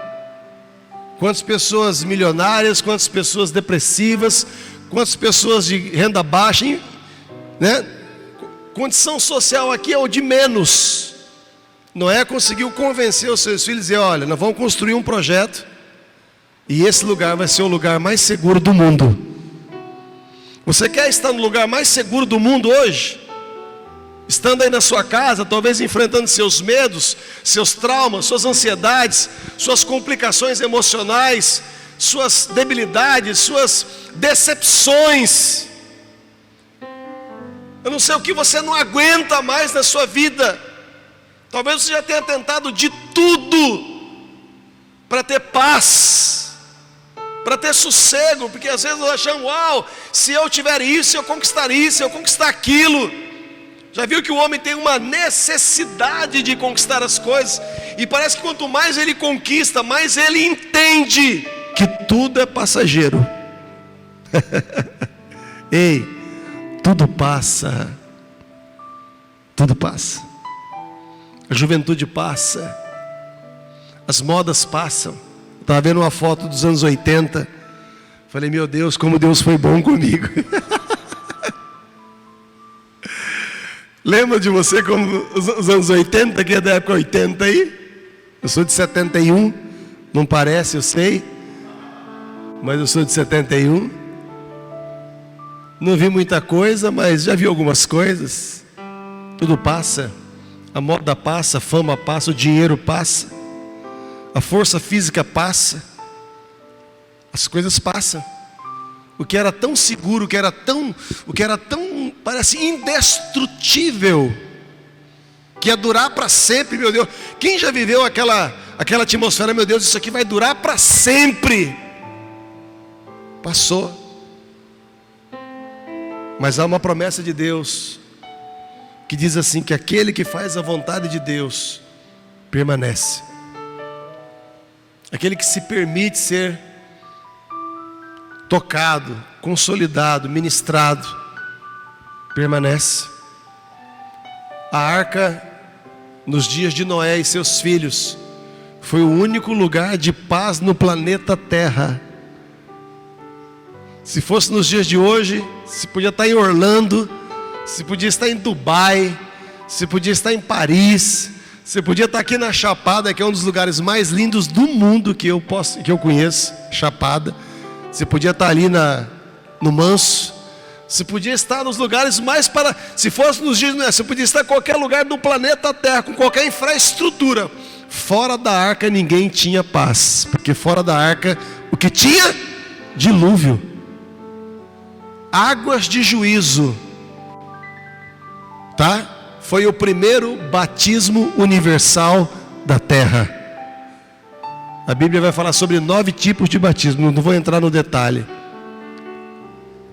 Quantas pessoas milionárias, quantas pessoas depressivas, quantas pessoas de renda baixa, né? Condição social aqui é o de menos. Noé conseguiu convencer os seus filhos e dizer, olha, nós vamos construir um projeto e esse lugar vai ser o lugar mais seguro do mundo. Você quer estar no lugar mais seguro do mundo hoje? Estando aí na sua casa, talvez enfrentando seus medos, seus traumas, suas ansiedades, suas complicações emocionais, suas debilidades, suas decepções. Eu não sei o que você não aguenta mais na sua vida. Talvez você já tenha tentado de tudo para ter paz, para ter sossego, porque às vezes nós achamos, uau, se eu tiver isso, eu conquistar isso, eu conquistar aquilo. Já viu que o homem tem uma necessidade de conquistar as coisas, e parece que quanto mais ele conquista, mais ele entende que tudo é passageiro. Ei, tudo passa, tudo passa. A juventude passa, as modas passam. Estava vendo uma foto dos anos 80, falei, meu Deus, como Deus foi bom comigo. Lembra de você como os anos 80, que é da época 80 aí? Eu sou de 71, não parece, eu sei, mas eu sou de 71. Não vi muita coisa, mas já vi algumas coisas. Tudo passa, a moda passa, a fama passa, o dinheiro passa, a força física passa, as coisas passam. O que era tão seguro, o que era tão, parece indestrutível, que ia durar para sempre, meu Deus. Quem já viveu aquela atmosfera, meu Deus, isso aqui vai durar para sempre? Passou. Mas há uma promessa de Deus, que diz assim, que aquele que faz a vontade de Deus, permanece. Aquele que se permite ser tocado, consolidado, ministrado, permanece. A arca, nos dias de Noé e seus filhos, foi o único lugar de paz no planeta Terra. Se fosse nos dias de hoje, se podia estar em Orlando, se podia estar em Dubai, se podia estar em Paris, se podia estar aqui na Chapada, que é um dos lugares mais lindos do mundo que eu conheço, Chapada. Você podia estar ali no Manso. Você podia estar nos lugares mais se fosse nos dias, você podia estar em qualquer lugar do planeta Terra, com qualquer infraestrutura. Fora da arca ninguém tinha paz, porque fora da arca o que tinha? Dilúvio, águas de juízo, tá? Foi o primeiro batismo universal da terra. A Bíblia vai falar sobre 9 tipos de batismo, não vou entrar no detalhe.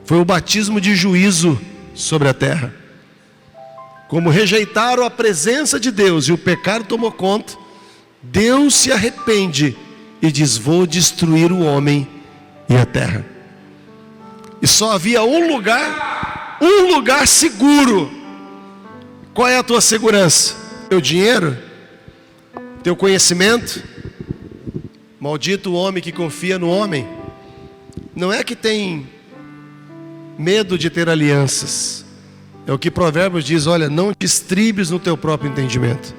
Foi o batismo de juízo sobre a terra. Como rejeitaram a presença de Deus e o pecado tomou conta, Deus se arrepende e diz, vou destruir o homem e a terra. E só havia um lugar seguro. Qual é a tua segurança? Teu dinheiro? Teu conhecimento? Maldito o homem que confia no homem. Não é que tem medo de ter alianças. É o que Provérbios diz, olha, não te estribes no teu próprio entendimento.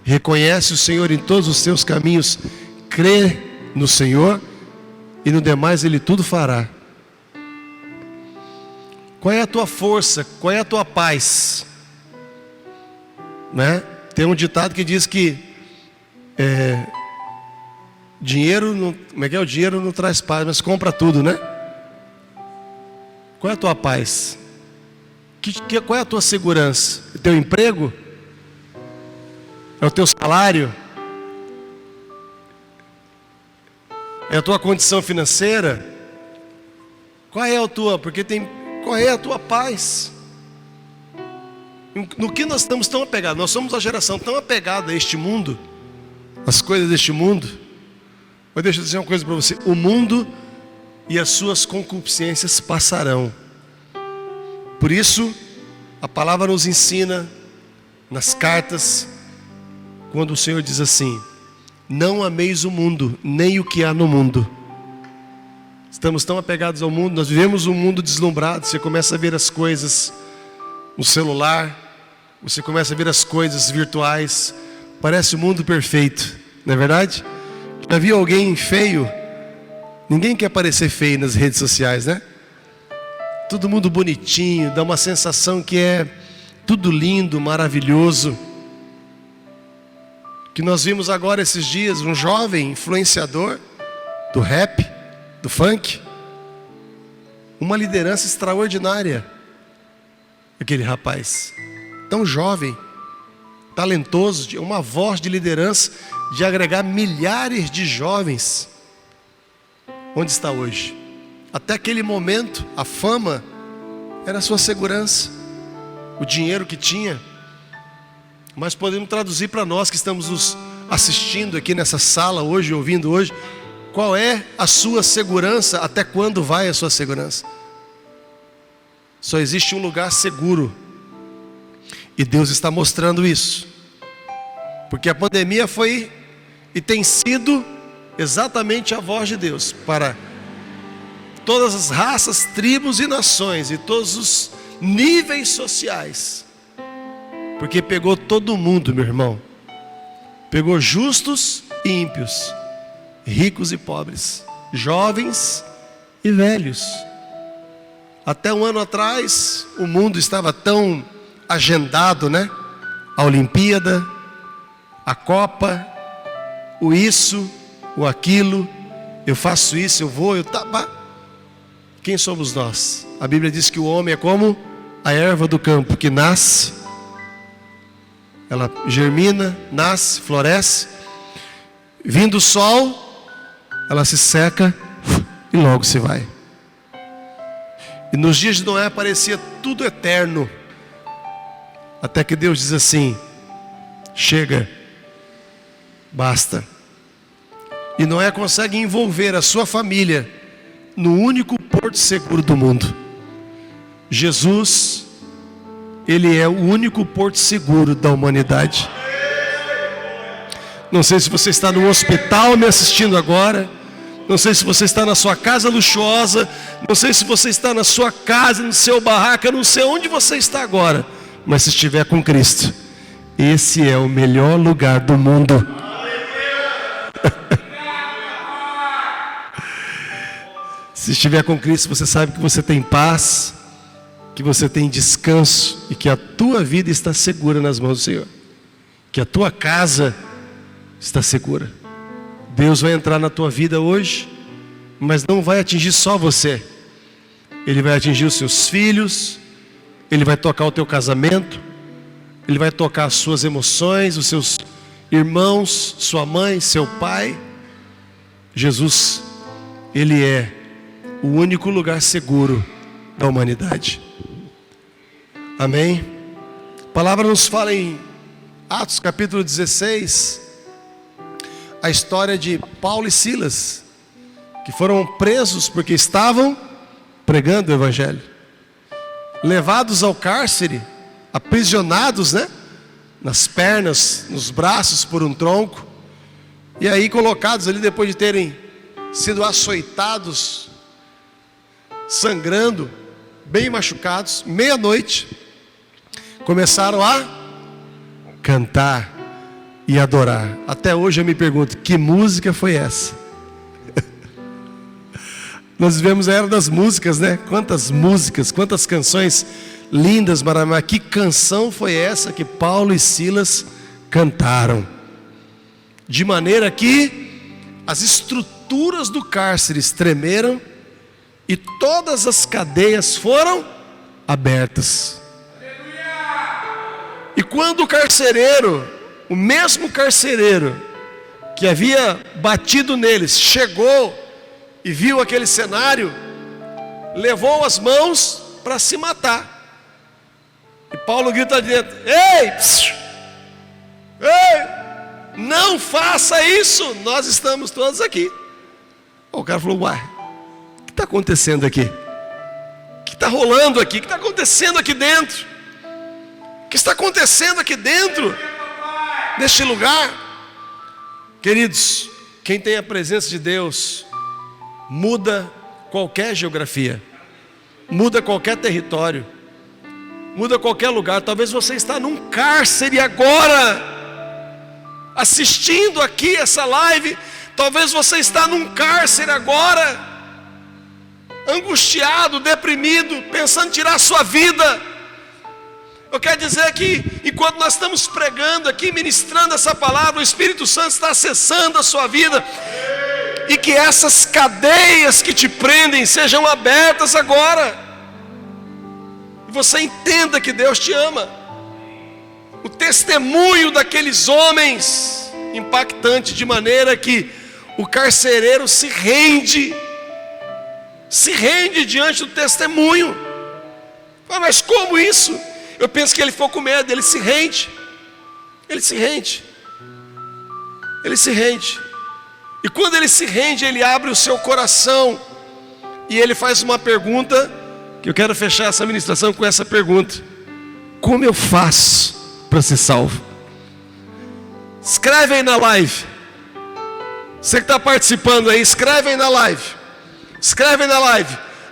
Reconhece o Senhor em todos os seus caminhos, crê no Senhor e no demais Ele tudo fará. Qual é a tua força? Qual é a tua paz? Né? Tem um ditado que diz que dinheiro não, como é que é? O dinheiro não traz paz, mas compra tudo, né? Qual é a tua paz? Qual é a tua segurança? O teu emprego? É o teu salário? É a tua condição financeira? Qual é a tua? Qual é a tua paz? No que nós estamos tão apegados? Nós somos a geração tão apegada a este mundo, as coisas deste mundo. Mas deixa eu dizer uma coisa para você: o mundo e as suas concupiscências passarão. Por isso, a palavra nos ensina nas cartas, quando o Senhor diz assim: não ameis o mundo, nem o que há no mundo. Estamos tão apegados ao mundo, nós vivemos um mundo deslumbrado. Você começa a ver as coisas no celular, você começa a ver as coisas virtuais, parece o mundo perfeito, não é verdade? Já viu alguém feio? Ninguém quer parecer feio nas redes sociais, né? Todo mundo bonitinho, dá uma sensação que é tudo lindo, maravilhoso. Que nós vimos agora esses dias um jovem influenciador do rap, do funk, uma liderança extraordinária. aquele rapaz, tão jovem, talentoso, tinha uma voz de liderança, de agregar milhares de jovens. Onde está hoje? Até aquele momento, a fama era a sua segurança, o dinheiro que tinha. Mas podemos traduzir para nós que estamos nos assistindo aqui nessa sala hoje, ouvindo hoje, qual é a sua segurança, até quando vai a sua segurança? Só existe um lugar seguro, e Deus está mostrando isso, porque a pandemia foi e tem sido exatamente a voz de Deus para todas as raças, tribos e nações, e todos os níveis sociais, porque pegou todo mundo, meu irmão, pegou justos e ímpios, ricos e pobres, jovens e velhos. Até um ano atrás, o mundo estava tão agendado, né? A Olimpíada, a Copa, o isso, o aquilo, eu faço isso, eu vou, eu tava. Quem somos nós? A Bíblia diz que o homem é como a erva do campo, que nasce, ela germina, nasce, floresce, vindo o sol, ela se seca e logo se vai. E nos dias de Noé parecia tudo eterno, até que Deus diz assim: chega, basta. E Noé consegue envolver a sua família no único porto seguro do mundo. Jesus, Ele é o único porto seguro da humanidade. Não sei se você está no hospital me assistindo agora, não sei se você está na sua casa luxuosa, não sei se você está na sua casa, no seu barraco, eu não sei onde você está agora, mas se estiver com Cristo, esse é o melhor lugar do mundo. Se estiver com Cristo, você sabe que você tem paz, que você tem descanso e que a tua vida está segura nas mãos do Senhor, que a tua casa está segura. Deus vai entrar na tua vida hoje, mas não vai atingir só você. Ele vai atingir os seus filhos, Ele vai tocar o teu casamento, Ele vai tocar as suas emoções, os seus irmãos, sua mãe, seu pai. Jesus, Ele é o único lugar seguro da humanidade. Amém? A palavra nos fala em Atos capítulo 16, a história de Paulo e Silas, que foram presos porque estavam pregando o Evangelho, levados ao cárcere, aprisionados, né? Nas pernas, nos braços por um tronco, e aí colocados ali depois de terem sido açoitados, sangrando, bem machucados, meia-noite, começaram a cantar e adorar. Até hoje eu me pergunto, que música foi essa? Nós vivemos a era das músicas, né? Quantas músicas, quantas canções lindas, maravilhosas. Que canção foi essa que Paulo e Silas cantaram? De maneira que as estruturas do cárcere tremeram e todas as cadeias foram abertas. E quando o carcereiro, o mesmo carcereiro que havia batido neles, chegou e viu aquele cenário, levou as mãos para se matar. E Paulo grita de dentro: ei, psiu, ei, não faça isso, nós estamos todos aqui. O cara falou: uai, o que está acontecendo aqui? O que está rolando aqui? O que está acontecendo aqui dentro? O que está acontecendo aqui dentro deste lugar? Queridos, quem tem a presença de Deus muda qualquer geografia, muda qualquer território, muda qualquer lugar. Talvez você está num cárcere agora, assistindo aqui essa live. Talvez você está num cárcere agora, angustiado, deprimido, pensando em tirar a sua vida. Eu quero dizer que enquanto nós estamos pregando aqui, ministrando essa palavra, o Espírito Santo está acessando a sua vida, e que essas cadeias que te prendem sejam abertas agora. e você entenda que Deus te ama. O testemunho daqueles homens impactante, de maneira que o carcereiro se rende diante do testemunho. Mas como isso? Eu penso que ele ficou com medo. Ele se rende. E quando ele se rende, ele abre o seu coração e ele faz uma pergunta, que eu quero fechar essa ministração com essa pergunta: como eu faço para ser salvo? Escreve aí na live. Você que está participando aí, escreve aí na live.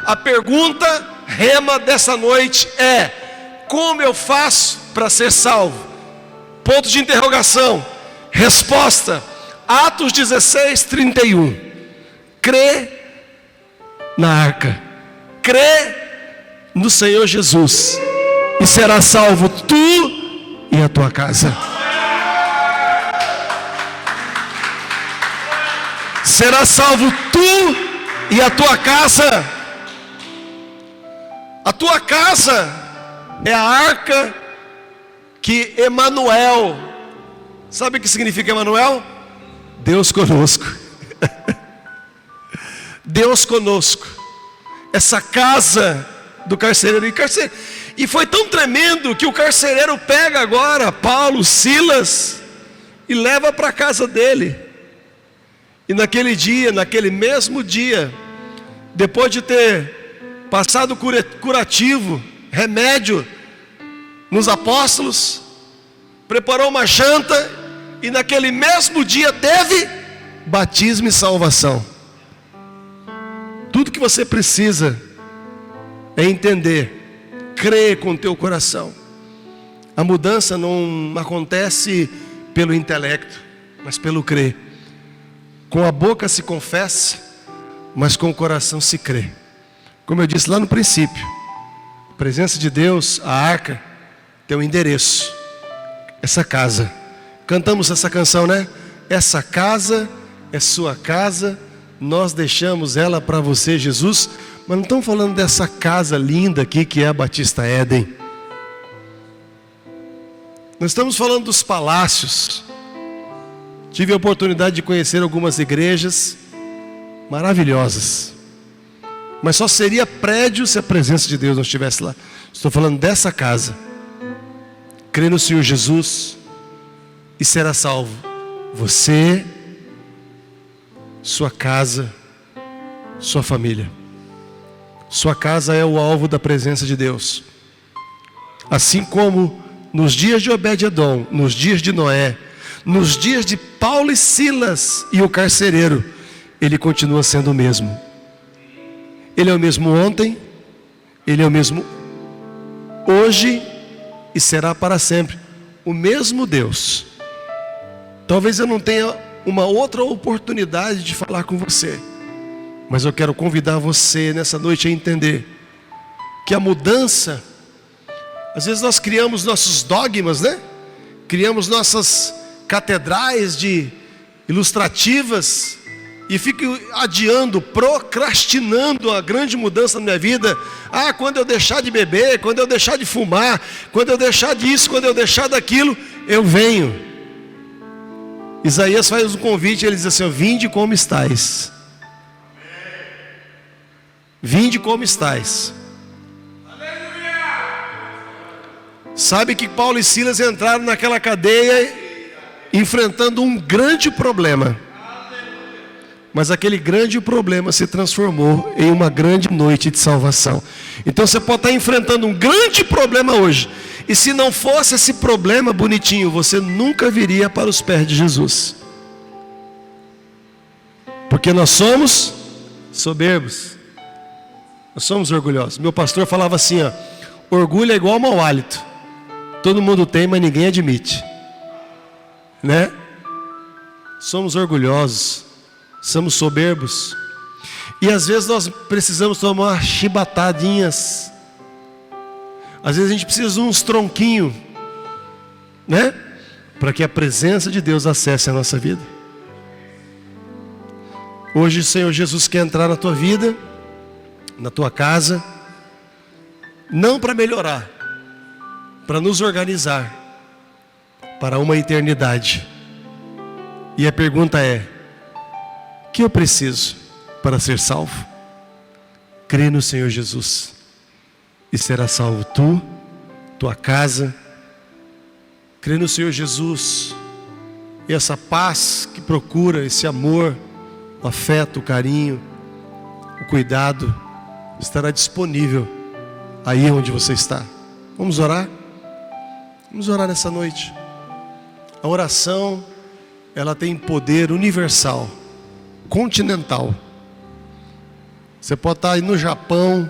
A pergunta rema dessa noite é: como eu faço para ser salvo? Ponto de interrogação. Resposta: Atos 16, 31. Crê na arca, crê no Senhor Jesus, e será salvo tu e a tua casa. Será salvo tu e a tua casa. A tua casa é a arca que Emanuel, sabe o que significa Emanuel? Deus conosco. Deus conosco. Essa casa do carcereiro. E foi tão tremendo que o carcereiro pega agora Paulo, Silas e leva para a casa dele. E naquele mesmo dia, depois de ter passado curativo, remédio nos apóstolos, preparou uma janta, e naquele mesmo dia teve batismo e salvação. Tudo que você precisa é entender, crer com o teu coração. A mudança não acontece pelo intelecto, mas pelo crer. Com a boca se confessa, mas com o coração se crê. Como eu disse lá no princípio, a presença de Deus, a arca, tem um endereço. Essa casa. Cantamos essa canção, né? Essa casa é sua casa, nós deixamos ela para você, Jesus. Mas não estamos falando dessa casa linda aqui que é a Batista Éden. Nós estamos falando dos palácios. Tive a oportunidade de conhecer algumas igrejas maravilhosas, mas só seria prédio se a presença de Deus não estivesse lá. Estou falando dessa casa. Crê no Senhor Jesus e será salvo você, sua casa, sua família. Sua casa é o alvo da presença de Deus. Assim como nos dias de Obed-edom, nos dias de Noé, nos dias de Paulo e Silas e o carcereiro, ele continua sendo o mesmo. Ele é o mesmo ontem, ele é o mesmo hoje e será para sempre o mesmo Deus. Talvez eu não tenha uma outra oportunidade de falar com você, mas eu quero convidar você nessa noite a entender que a mudança, às vezes nós criamos nossos dogmas, né? Criamos nossas catedrais ilustrativas e fico adiando, procrastinando a grande mudança na minha vida. Quando eu deixar de beber, quando eu deixar de fumar, quando eu deixar disso, quando eu deixar daquilo, eu venho. Isaías faz um convite, ele diz assim: vinde como estais. Vinde como estais. Sabe que Paulo e Silas entraram naquela cadeia enfrentando um grande problema, mas aquele grande problema se transformou em uma grande noite de salvação. Então você pode estar enfrentando um grande problema hoje, e se não fosse esse problema bonitinho, você nunca viria para os pés de Jesus, porque nós somos soberbos, nós somos orgulhosos. Meu pastor falava assim, orgulho é igual mau hálito, todo mundo tem, mas ninguém admite, né? Somos orgulhosos, somos soberbos, e às vezes nós precisamos tomar chibatadinhas. Às vezes a gente precisa de uns tronquinhos, né? Para que a presença de Deus acesse a nossa vida. Hoje o Senhor Jesus quer entrar na tua vida, na tua casa, não para melhorar, para nos organizar para uma eternidade. E a pergunta é: o que eu preciso para ser salvo? Crê no Senhor Jesus e será salvo tu, tua casa. Crê no Senhor Jesus e essa paz que procura, esse amor, o afeto, o carinho, o cuidado estará disponível aí onde você está. Vamos orar? Vamos orar nessa noite. A oração, ela tem poder universal, continental. Você pode estar aí no Japão,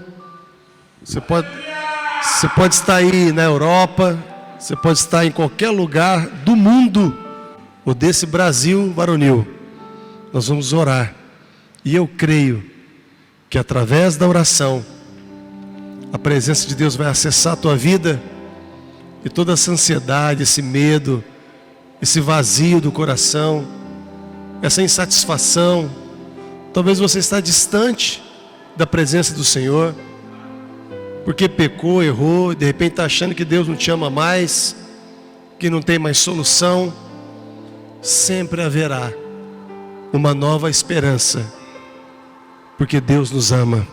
você pode estar aí na Europa, você pode estar em qualquer lugar do mundo, ou desse Brasil varonil. Nós vamos orar. E eu creio que através da oração, a presença de Deus vai acessar a tua vida, e toda essa ansiedade, esse medo, esse vazio do coração, essa insatisfação. Talvez você está distante da presença do Senhor, porque pecou, errou, e de repente está achando que Deus não te ama mais, que não tem mais solução. Sempre haverá uma nova esperança, porque Deus nos ama.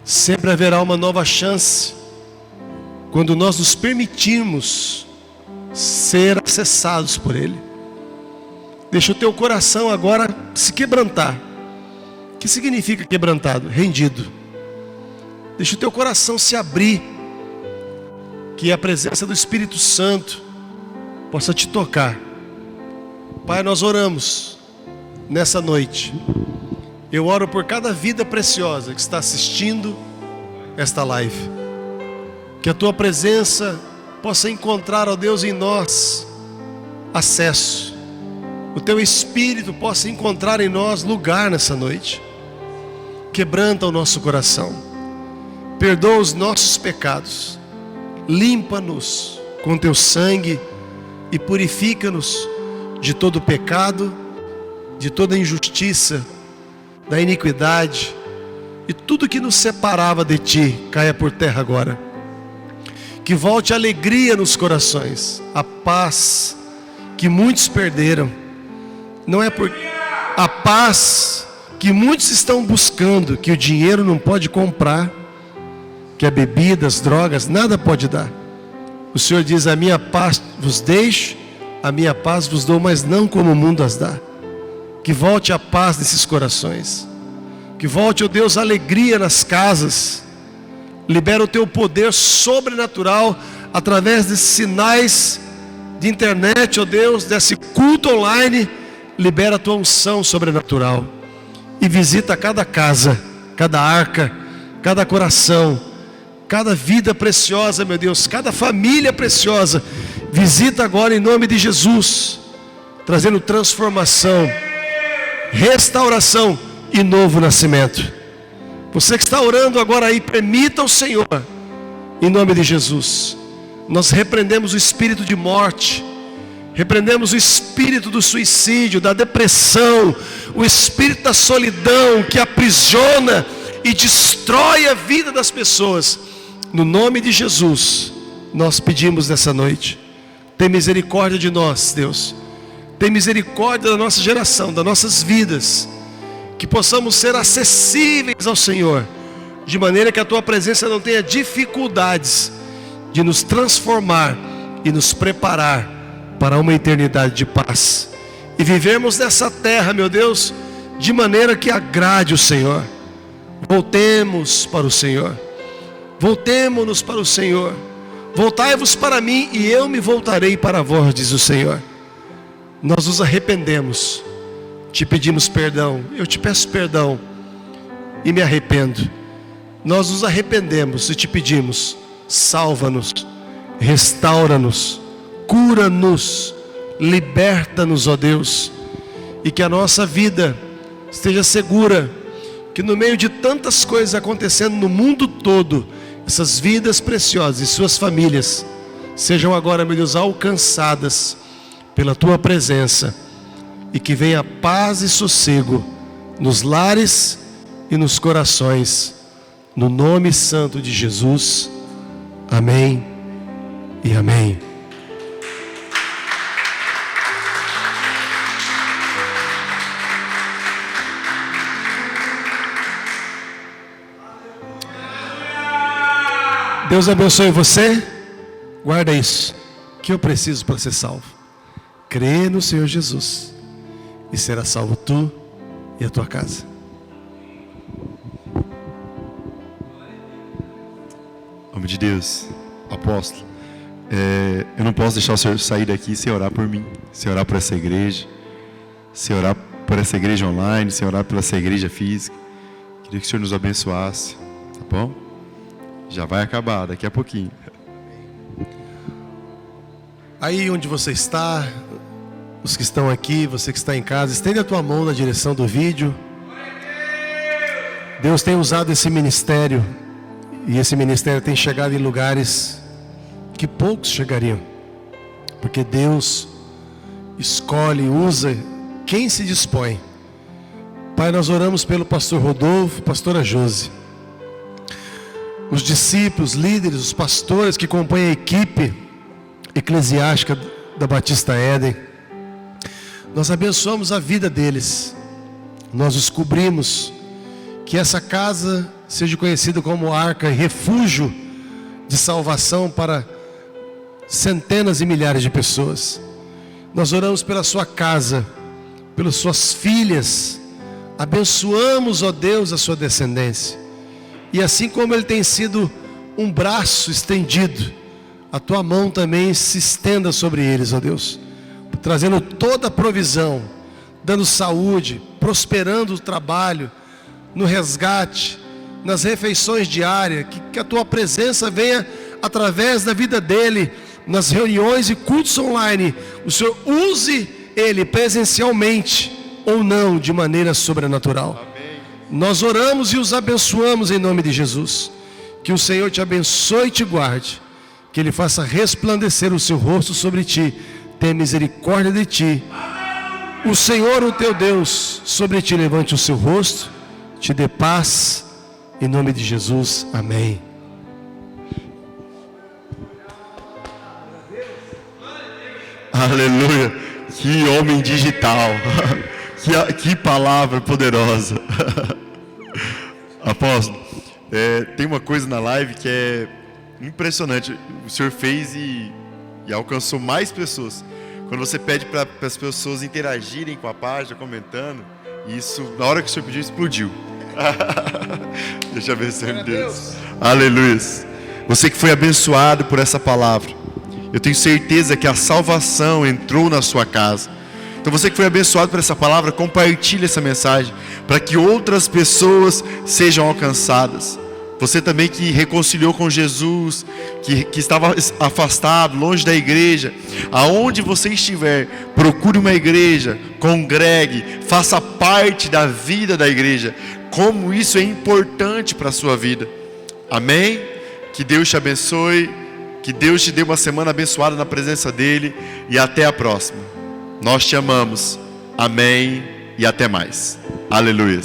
Sempre haverá uma nova chance, quando nós nos permitirmos ser acessados por Ele. Deixa o teu coração agora se quebrantar. O que significa quebrantado? Rendido. Deixa o teu coração se abrir, que a presença do Espírito Santo possa te tocar. Pai, nós oramos nessa noite. Eu oro por cada vida preciosa que está assistindo esta live. Que a tua presença possa encontrar, ó Deus, em nós acesso. O teu Espírito possa encontrar em nós lugar nessa noite. Quebranta o nosso coração. Perdoa os nossos pecados. Limpa-nos com teu sangue e purifica-nos de todo pecado, de toda injustiça, da iniquidade, e tudo que nos separava de ti caia por terra agora. Que volte a alegria nos corações, a paz que muitos perderam. Não é por a paz que muitos estão buscando, que o dinheiro não pode comprar, que a bebida, as drogas, nada pode dar. O Senhor diz: a minha paz vos deixo, a minha paz vos dou, mas não como o mundo as dá. Que volte a paz nesses corações. Que volte, ó Deus, a alegria nas casas. Libera o teu poder sobrenatural através desses sinais de internet, ó Deus, desse culto online. Libera a tua unção sobrenatural e visita cada casa, cada arca, cada coração, cada vida preciosa, meu Deus, cada família preciosa. Visita agora em nome de Jesus, trazendo transformação, restauração e novo nascimento. Você que está orando agora aí, permita ao Senhor, em nome de Jesus. Nós repreendemos o espírito de morte, repreendemos o espírito do suicídio, da depressão, o espírito da solidão que aprisiona e destrói a vida das pessoas. No nome de Jesus, nós pedimos nessa noite: tem misericórdia de nós, Deus. Tem misericórdia da nossa geração, das nossas vidas. Que possamos ser acessíveis ao Senhor, de maneira que a tua presença não tenha dificuldades de nos transformar e nos preparar para uma eternidade de paz. E vivemos nessa terra, meu Deus, de maneira que agrade o Senhor. Voltemos para o Senhor. Voltemo-nos para o Senhor. Voltai-vos para mim e eu me voltarei para vós, diz o Senhor. Nós nos arrependemos, te pedimos perdão, eu te peço perdão e me arrependo. Nós nos arrependemos e te pedimos: salva-nos, restaura-nos, cura-nos, liberta-nos, ó Deus. E que a nossa vida esteja segura, que no meio de tantas coisas acontecendo no mundo todo, essas vidas preciosas e suas famílias sejam agora, meu Deus, alcançadas pela tua presença. E que venha paz e sossego nos lares e nos corações, no nome santo de Jesus. Amém e amém. Deus abençoe você. Guarda isso. O que eu preciso para ser salvo? Crê no Senhor Jesus e será salvo tu e a tua casa. Homem de Deus, apóstolo, eu não posso deixar o senhor sair daqui sem orar por mim, sem orar por essa igreja, sem orar por essa igreja online, sem orar pela essa igreja física. Queria que o senhor nos abençoasse, tá bom? Já vai acabar daqui a pouquinho. Aí onde você está, os que estão aqui, você que está em casa, estende a tua mão na direção do vídeo. Deus tem usado esse ministério, e esse ministério tem chegado em lugares que poucos chegariam, porque Deus escolhe, usa quem se dispõe. Pai, nós oramos pelo pastor Rodolfo, pastora Josi, os discípulos, líderes, os pastores que compõem a equipe eclesiástica da Batista Éden. Nós abençoamos a vida deles. Nós descobrimos que essa casa seja conhecida como arca e refúgio de salvação para centenas e milhares de pessoas. Nós oramos pela sua casa, pelas suas filhas. Abençoamos, ó Deus, a sua descendência. E assim como ele tem sido um braço estendido, a tua mão também se estenda sobre eles, ó Deus, trazendo toda a provisão, dando saúde, prosperando o trabalho, no resgate, nas refeições diárias, que a tua presença venha através da vida dele, nas reuniões e cultos online. O Senhor use ele presencialmente ou não, de maneira sobrenatural. Nós oramos e os abençoamos em nome de Jesus. Que o Senhor te abençoe e te guarde. Que Ele faça resplandecer o seu rosto sobre ti, tenha misericórdia de ti. O Senhor, o teu Deus, sobre ti levante o seu rosto, te dê paz, em nome de Jesus, amém. Aleluia, que homem digital, que palavra poderosa. Apóstolo, tem uma coisa na live que é impressionante. O senhor fez e alcançou mais pessoas. Quando você pede para as pessoas interagirem com a página, comentando, isso, na hora que o senhor pediu, explodiu. Deixa eu ver, Senhor Deus. Aleluia. Você que foi abençoado por essa palavra, eu tenho certeza que a salvação entrou na sua casa. Então você que foi abençoado por essa palavra, compartilhe essa mensagem para que outras pessoas sejam alcançadas. Você também que reconciliou com Jesus, que estava afastado, longe da igreja, aonde você estiver, procure uma igreja, congregue, faça parte da vida da igreja. Como isso é importante para a sua vida. Amém? Que Deus te abençoe, que Deus te dê uma semana abençoada na presença dEle e até a próxima. Nós te amamos. Amém e até mais. Aleluia.